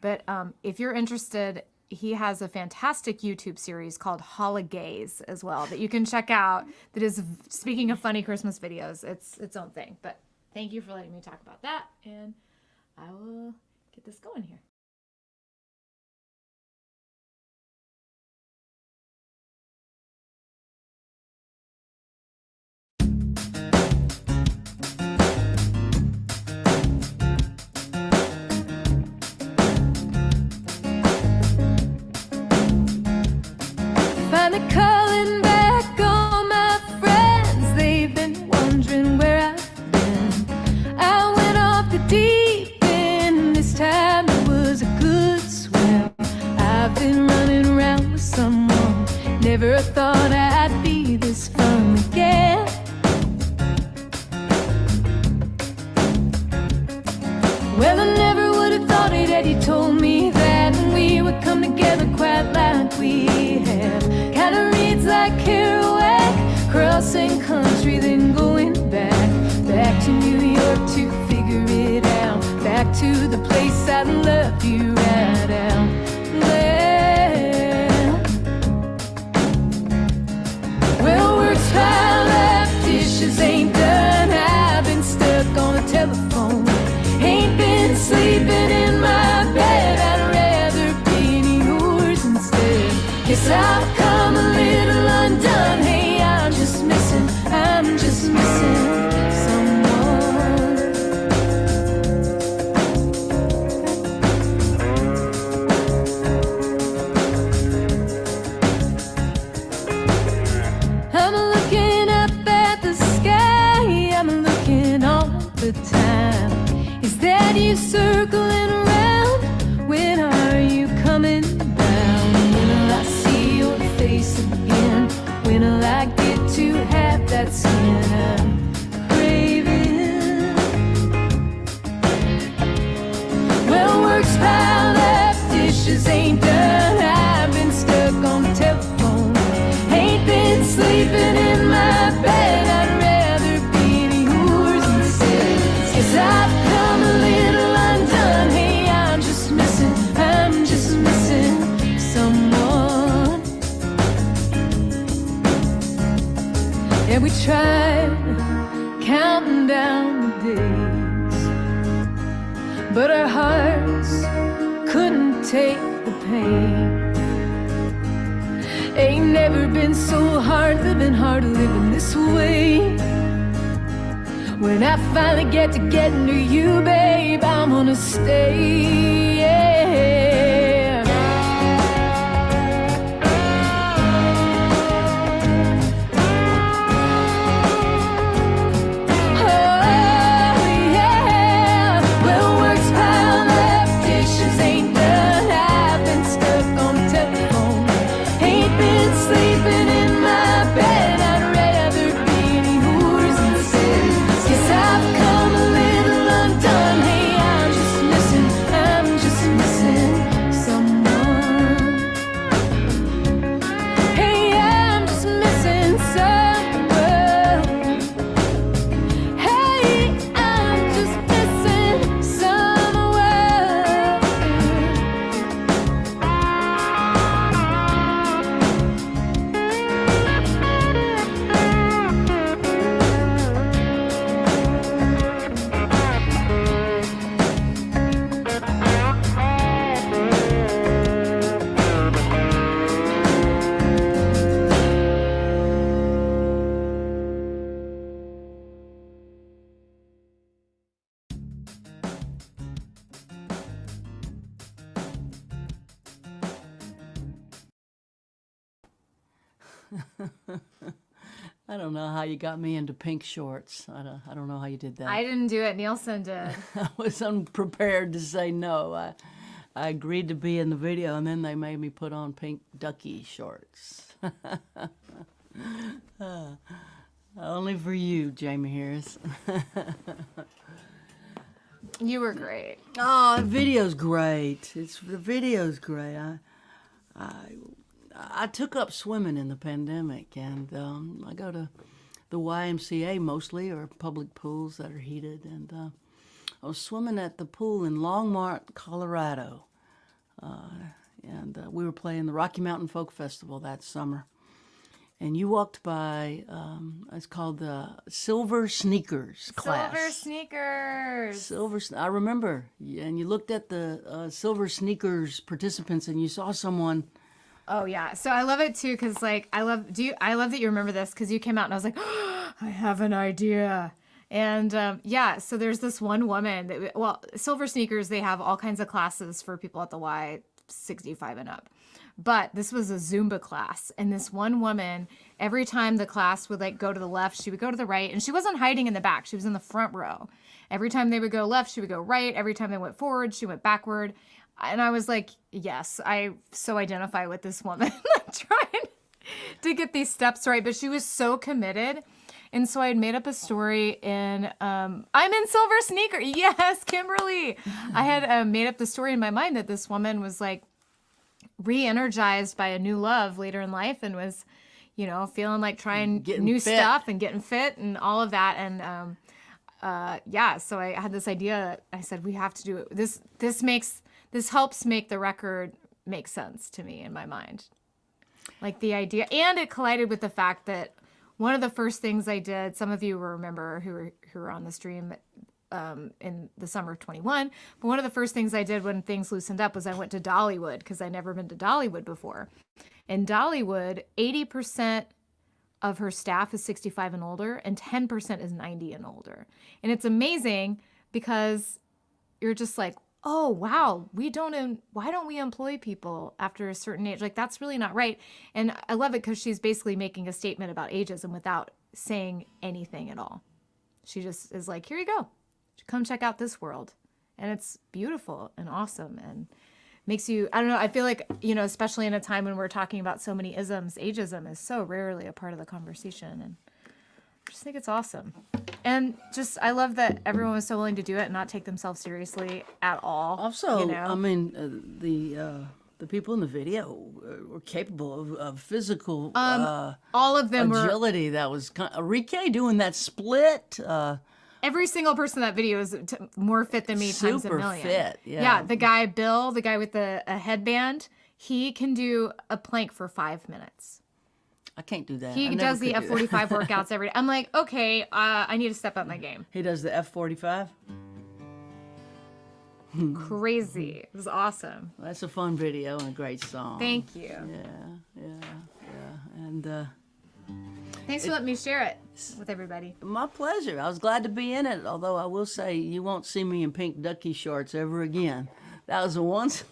But if you're interested, he has a fantastic YouTube series called Holigays as well that you can check out. That is, speaking of funny Christmas videos, it's its own thing. But thank you for letting me talk about that, and I will get this going here. they're calling back all my friends. They've been wondering where I've been. I went off the deep end. This time it was a good swim. I've been running around with someone. Never thought I'd be this fun again. Well, I never would have thought it had you told me that we would come together quite like we have. Kinda reads like Kerouac, crossing country then going back to New York to figure it out, back to the place I loved you right out there. Well, work's piled up, dishes ain't done. I've been stuck on the telephone. Ain't been sleeping in my bed. I'd rather be in yours instead. Guess I've come a little undone. Hey, I'm just missing someone. I'm looking up at the sky. I'm looking all the time. Is that you circling around? When are you coming down? When will I see your face again? When will I get to have that skin I'm craving? Well, work's piled up, dishes ain't done. I've been stuck on the telephone. Ain't been sleeping in my bed. I'd rather be in yours instead. Guess I've come a little undone. Hey, I'm just missing someone. And we tried counting down the days, but our hearts couldn't take the pain. Ain't never been so hard living this way. When I finally get to you, babe, I'm gonna stay. Yeah. Oh, yeah. Well, work's piled up, dishes ain't done. I've been stuck on the telephone. Ain't been sleeping in my bed. I'd rather be in yours instead. Guess I've come a little undone. Hey, I'm just missing someone. Hey, I'm just missing someone. Hey, I'm just missing someone. I don't know how you got me into pink shorts. I don't know how you did that. I didn't do it. Nielsen did. I was unprepared to say no. I agreed to be in the video, and then they made me put on pink ducky shorts. Only for you, Jaimee Harris. You were great. Oh, the video's great. The video's great. I took up swimming in the pandemic, and I go to the YMCA mostly, or public pools that are heated. And I was swimming at the pool in Longmont, Colorado, and we were playing the Rocky Mountain Folk Festival that summer. And you walked by, it's called the Silver Sneakers class. Silver sneakers. I remember. And you looked at the Silver Sneakers participants, and you saw someone. Oh yeah. So I love it too, because like I love that you remember this, because you came out and I was like, oh, I have an idea. And yeah, so there's this one woman that, well, Silver Sneakers, they have all kinds of classes for people at the Y 65 and up. But this was a Zumba class, and this one woman, every time the class would like go to the left, she would go to the right, and she wasn't hiding in the back. She was in the front row. Every time they would go left, she would go right. Every time they went forward, she went backward. And I was like, yes, I so identify with this woman, like trying to get these steps right. But she was so committed. And so I had made up a story in, I'm in silver sneaker. Yes, Kimberly. I had made up the story in my mind that this woman was like, re-energized by a new love later in life and was, you know, feeling like trying Getting new fit. stuff and getting fit and all of that. And yeah, so I had this idea. I said, we have to do it. This helps make the record make sense to me in my mind. Like the idea, and it collided with the fact that one of the first things I did, some of you will remember who were on the stream in the summer of 21. But one of the first things I did when things loosened up was I went to Dollywood, because I'd never been to Dollywood before. In Dollywood, 80% of her staff is 65 and older, and 10% is 90 and older. And it's amazing because you're just like, oh, wow, why don't we employ people after a certain age? Like, that's really not right. And I love it because she's basically making a statement about ageism without saying anything at all. She just is like, here you go. Come check out this world. And it's beautiful and awesome and makes you, I don't know, I feel like, you know, especially in a time when we're talking about so many isms, ageism is so rarely a part of the conversation. And I just think it's awesome. And just, I love that everyone was so willing to do it and not take themselves seriously at all. Also, you know? I mean, the people in the video were capable of physical all of them agility. That was Enrique doing that split. Every single person in that video is more fit than me times a Super million. fit, yeah. Yeah, the guy, Bill, the guy with a headband, he can do a plank for 5 minutes. I can't do that. He does the F45 workouts every day. I'm like, okay, I need to step up my game. He does the F45? Crazy. It was awesome. That's a fun video and a great song. Thank you. Yeah. And Thanks for letting me share it with everybody. my pleasure. I was glad to be in it, although I will say you won't see me in pink ducky shorts ever again. That was a once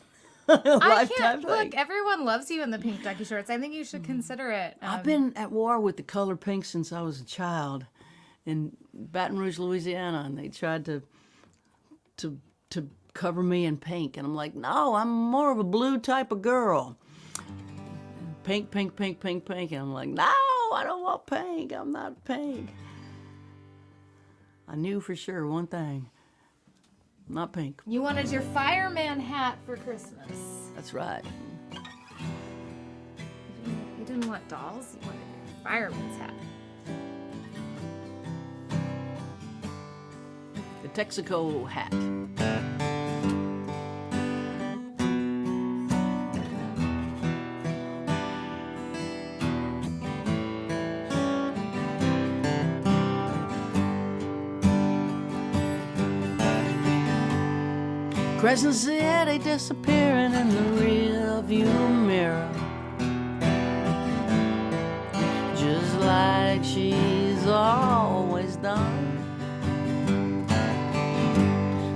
I lifetime can't, thing. look, everyone loves you in the pink ducky shorts. I think you should consider it. I've been at war with the color pink since I was a child in Baton Rouge, Louisiana, and they tried to cover me in pink, and I'm like, no, I'm more of a blue type of girl. Pink, and I'm like, no, I don't want pink. I'm not pink. I knew for sure one thing, I'm not pink. You wanted your fireman hat for Christmas. That's right. You didn't want dolls, you wanted your fireman's hat. The Texaco hat. Crescent City disappearing in the rearview mirror, just like she's always done.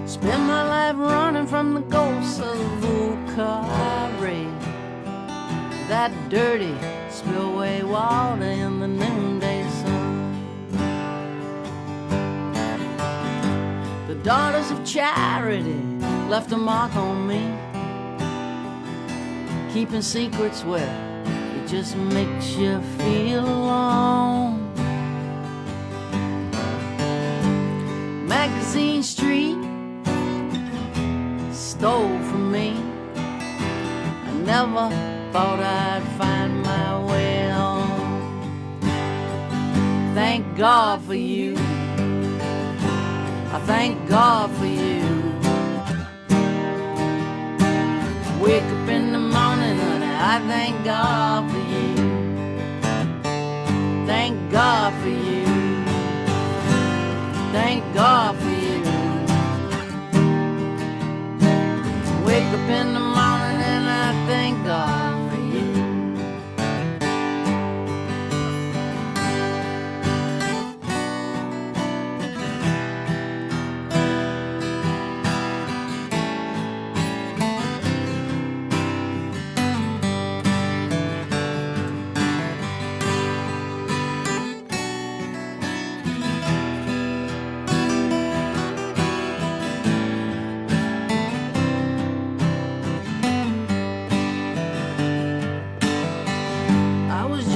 Spend my life running from the ghosts of Ukari, that dirty spillway water in the noonday sun. The daughters of charity left a mark on me, keeping secrets where it just makes you feel alone. Magazine Street stole from me. I never thought I'd find my way home. Thank God for you. I thank God for you. Wake up in the morning and I thank God for you. Thank God for you. Thank God for you. Wake up in the morning and I thank God for you.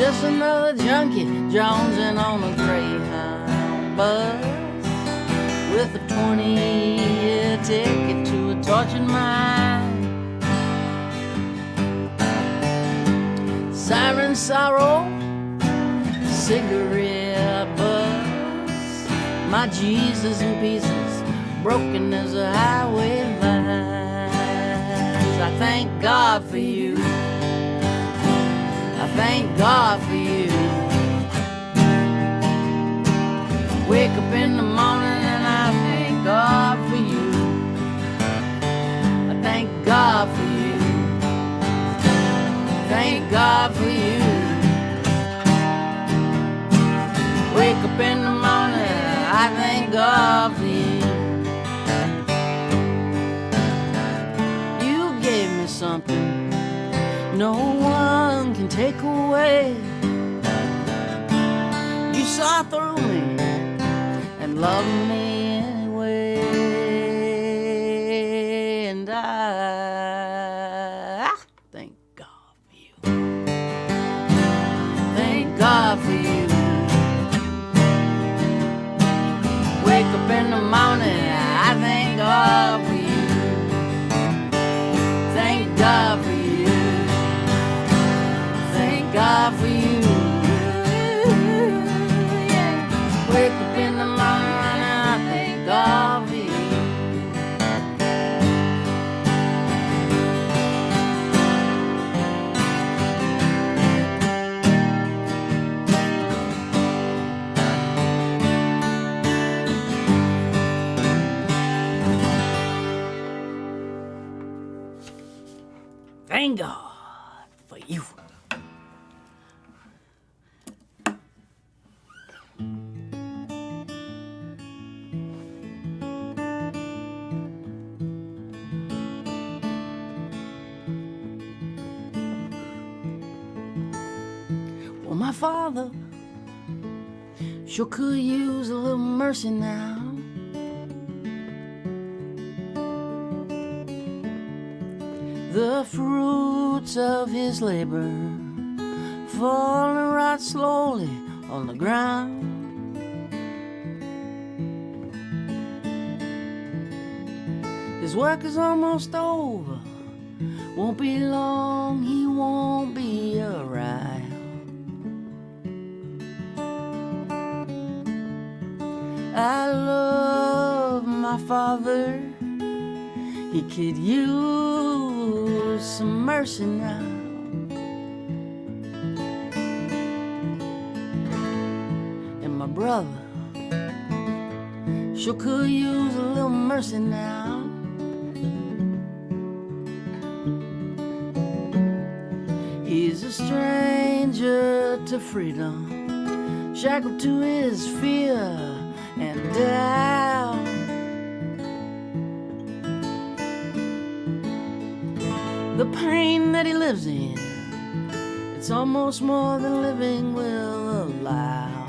just another junkie jonesing on a Greyhound bus with a 20-year ticket to a tortured mind. Siren sorrow, cigarette buzz, my Jesus in pieces, broken as a highway lines. I thank God for you. I thank God for you. Wake up in the morning and I thank God for you. I thank God for you. Thank God for you. Wake up in the morning, I thank God for you. You gave me something no one can take away. You saw through me and loved me anyway. And I thank God for you. Thank God for you. Wake up in the morning, I thank God for you. Thank God for you. Thank God for you. Yeah. Wake up in the morning, I thank God for you. Thank God for you. Well, my father sure could use a little mercy now. The fruits of his labor falling right slowly on the ground. His work is almost over. Won't be long, he won't be around. I love my father. He could use some mercy now. And my brother sure could use a little mercy now. He's a stranger to freedom, shackled to his fear and doubt. The pain that he lives in, it's almost more than living will allow.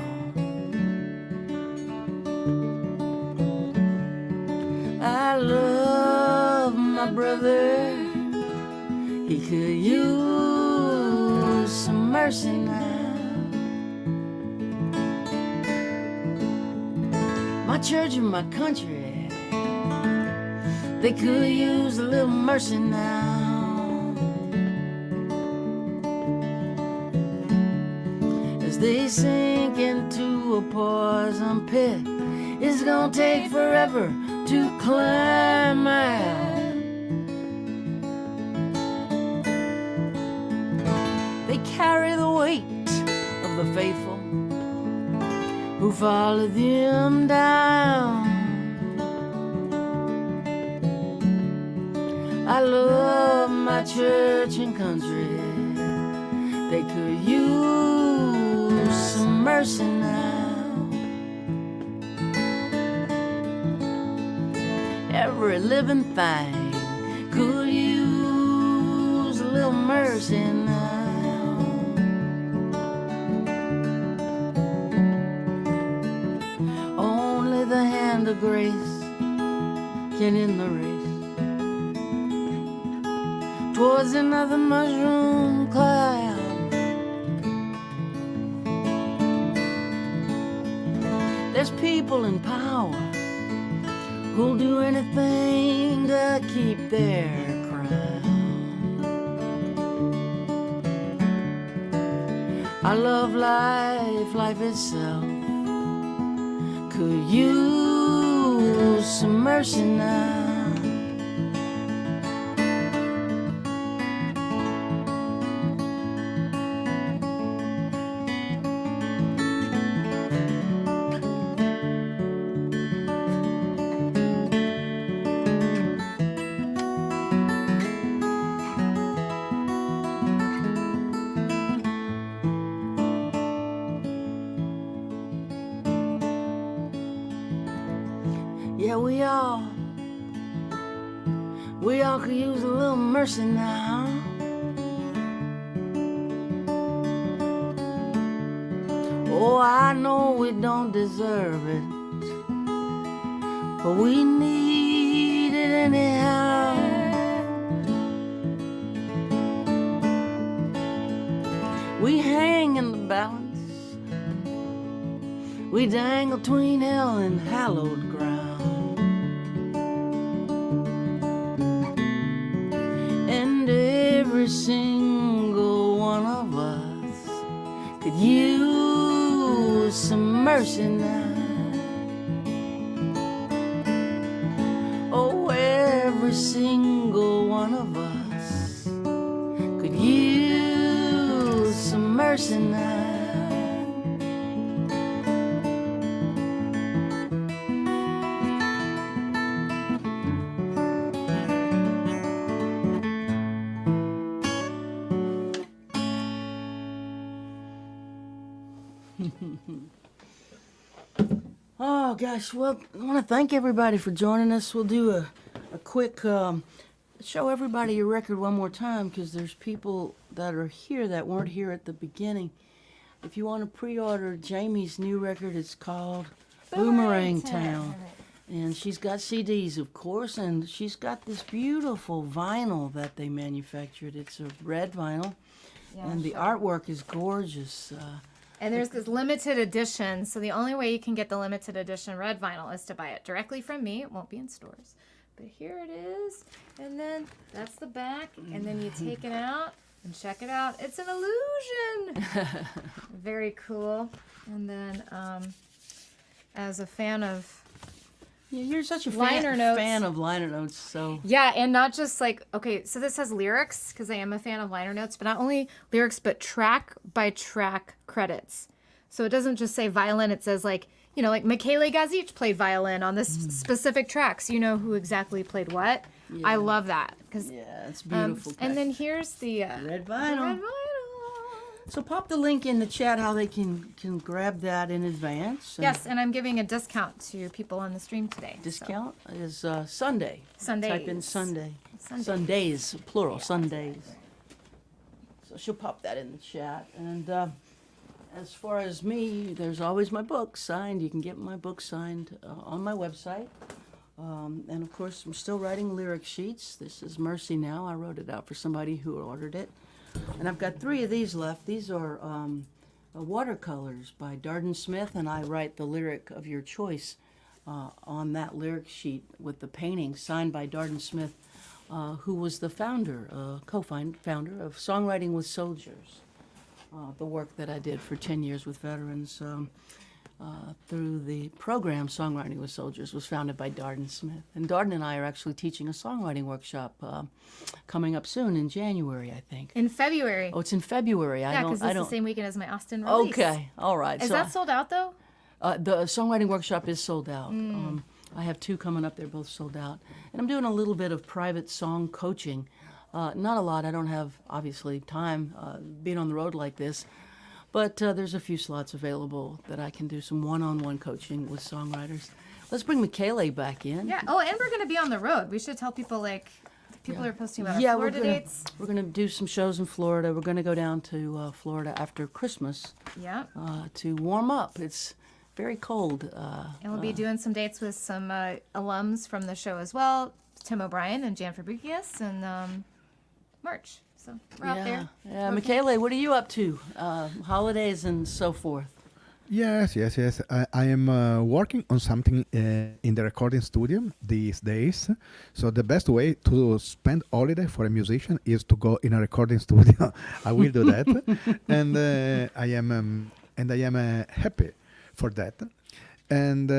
I love my brother. He could use some mercy now. My church and my country, they could use a little mercy now. As they sink into a poison pit, it's gonna take forever to climb out. They carry the weight of the faithful who follow them down. I love my church and country. They could use some mercy now. Every living thing could use a little mercy now. Only the hand of grace can end the race towards another mushroom cloud. There's people in power who'll do anything to keep their crown. I love life, life itself could use some mercy now. Yeah, we all could use a little mercy now. Oh, I know we don't deserve it, but we need it anyhow. We hang in the balance, we dangle between hell and hallowed ground. Every single one of us could use some mercy now. Oh, every single one of us could use some mercy now. Oh gosh, well, I want to thank everybody for joining us. We'll do a quick show everybody your record one more time, because there's people that are here that weren't here at the beginning. If you want to pre-order Jaimee's new record, it's called Boomerang Town. And she's got CDs, of course, and she's got this beautiful vinyl that they manufactured. It's a red vinyl, and the artwork is gorgeous. And there's this limited edition, so the only way you can get the limited edition red vinyl is to buy it directly from me. It won't be in stores. But here it is, and then that's the back, and then you take it out and check it out. It's an illusion. Very cool. And then as a fan of Yeah, you're such a liner notes. fan of liner notes, so... Yeah, and not just like, okay, so this has lyrics, because I am a fan of liner notes, but not only lyrics, but track by track credits. So it doesn't just say violin, it says like, you know, like Michele Gazic played violin on this specific track, so you know who exactly played what. Yeah. I love that. Yeah, it's beautiful. And then here's the red vinyl. The red vinyl. So pop the link in the chat how they can grab that in advance. Yes, and I'm giving a discount to people on the stream today. Discount is Sunday. Sundays. Type in Sunday. Sundays. Sundays, plural, Yeah. Sundays. So she'll pop that in the chat. And as far as me, there's always my book signed. You can get my book signed on my website. And of course, I'm still writing lyric sheets. This is Mercy Now. I wrote it out for somebody who ordered it. And I've got 3 of these left. These are watercolors by Darden Smith, and I write the lyric of your choice on that lyric sheet with the painting signed by Darden Smith, who was the founder, co-founder of Songwriting with Soldiers, the work that I did for 10 years with veterans through the program Songwriting with Soldiers was founded by Darden Smith. And Darden and I are actually teaching a songwriting workshop coming up soon in January, I think. In February. Oh, it's in February. Yeah, because it's the same weekend as my Austin release. Okay, all right. Is that sold out, though? The songwriting workshop is sold out. I have 2 coming up. They're both sold out. And I'm doing a little bit of private song coaching. Not a lot. I don't have, obviously, time being on the road like this. But there's a few slots available that I can do some one-on-one coaching with songwriters. Let's bring Michele back in. Yeah. Oh, and we're going to be on the road. We should tell people, like, people are posting about our Florida dates. We're going to do some shows in Florida. We're going to go down to Florida after Christmas to warm up. It's very cold. And we'll be doing some dates with some alums from the show as well, Tim O'Brien and Jan Fabricius, and March. So we're out there. Yeah, Michele, what are you up to? Holidays and so forth. Yes, yes, yes. I am working on something in the recording studio these days. So the best way to spend holiday for a musician is to go in a recording studio. I will do that, and I am happy for that. And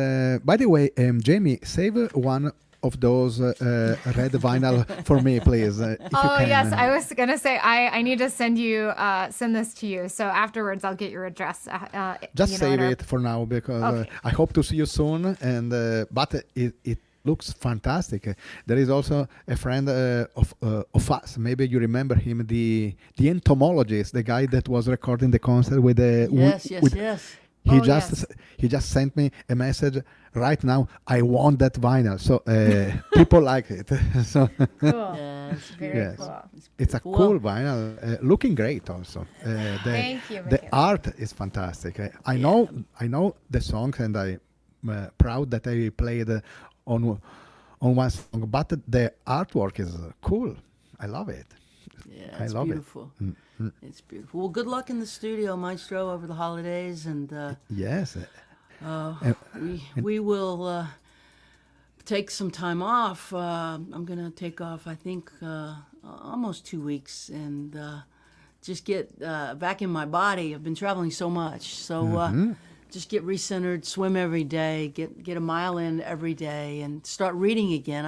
by the way, Jamie, save one of those red vinyl for me, please, if you Oh can. yes, I was gonna say I need to send this to you. So afterwards, I'll get your address. Just in save our- it for now because Okay. I hope to see you soon. And but it looks fantastic. There is also a friend of us. Maybe you remember him, the entomologist, the guy that was recording the concert with the Yes, yes, yes. He Oh, just yes. he just sent me a message right now. I want that vinyl. So people like it. So Cool. Yeah, it's Very Yes. cool. it's a beautiful. cool vinyl, looking great also. Thank you, The Michaela. art is fantastic. I know the songs, and I'm proud that I played on one song. But the artwork is cool. I love it. Yeah, I it's love beautiful. it. It's beautiful. Well, good luck in the studio, Maestro, over the holidays, and Yes. we will take some time off. I'm gonna take off, I think, almost 2 weeks, and just get back in my body. I've been traveling so much, so just get recentered, swim every day, get a mile in every day, and start reading again.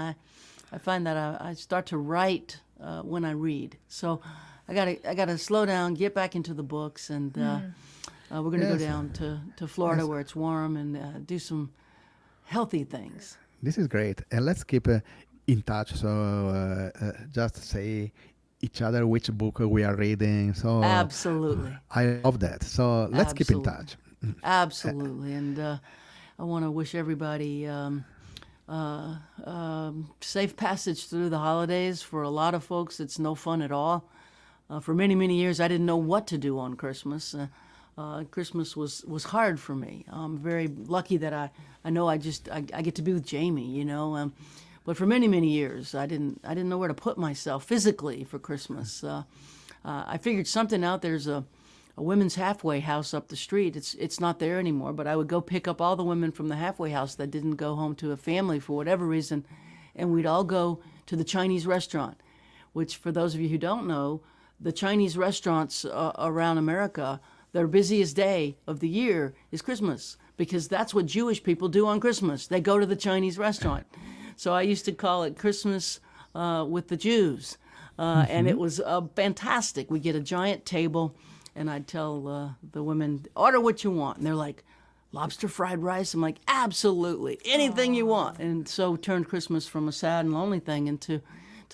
I find that I start to write when I read, so I gotta slow down, get back into the books, and we're gonna go Yes. down to Florida Yes. where it's warm and do some healthy things. This is great, and let's keep in touch. So just say each other which book we are reading. So Absolutely. I love that. So let's keep in Absolutely. touch. Absolutely. And I want to wish everybody safe passage through the holidays. For a lot of folks, it's no fun at all. For many, many years, I didn't know what to do on Christmas. Christmas was hard for me. I'm very lucky that I know I get to be with Jaimee, you know. But for many, many years, I didn't know where to put myself physically for Christmas. I figured something out. There's a women's halfway house up the street. It's not there anymore, but I would go pick up all the women from the halfway house that didn't go home to a family for whatever reason, and we'd all go to the Chinese restaurant, which, for those of you who don't know, the Chinese restaurants around America, their busiest day of the year is Christmas, because that's what Jewish people do on Christmas. They go to the Chinese restaurant. So I used to call it Christmas with the Jews, and it was fantastic. We get a giant table, and I'd tell the women, order what you want. And they're like, lobster fried rice? I'm like, absolutely, anything you want. And so turned Christmas from a sad and lonely thing into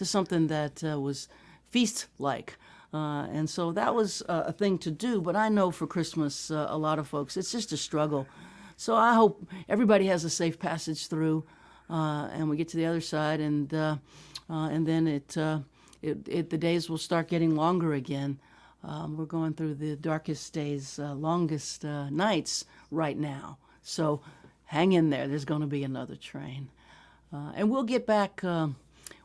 something that was feast-like. And so that was a thing to do. But I know for Christmas, a lot of folks, it's just a struggle. So I hope everybody has a safe passage through, and we get to the other side, and then the days will start getting longer again. We're going through the darkest days, longest nights right now. So hang in there. There's going to be another train, and we'll get back.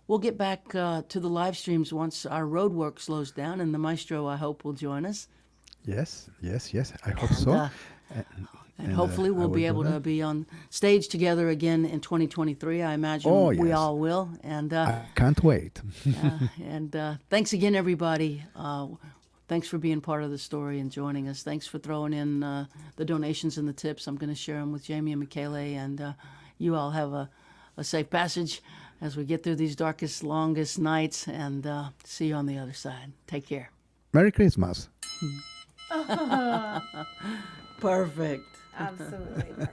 We'll get back to the live streams once our road work slows down, and the maestro, I hope, will join us. Yes, yes, yes. I hope so. And hopefully I we'll will be do able to that. be on stage together again in 2023. I imagine Oh, we yes. all will. And I can't wait. thanks again, everybody. Thanks for being part of the story and joining us. Thanks for throwing in the donations and the tips. I'm going to share them with Jaimee and Michele, and you all have a safe passage as we get through these darkest, longest nights, and see you on the other side. Take care. Merry Christmas. Perfect. Absolutely perfect.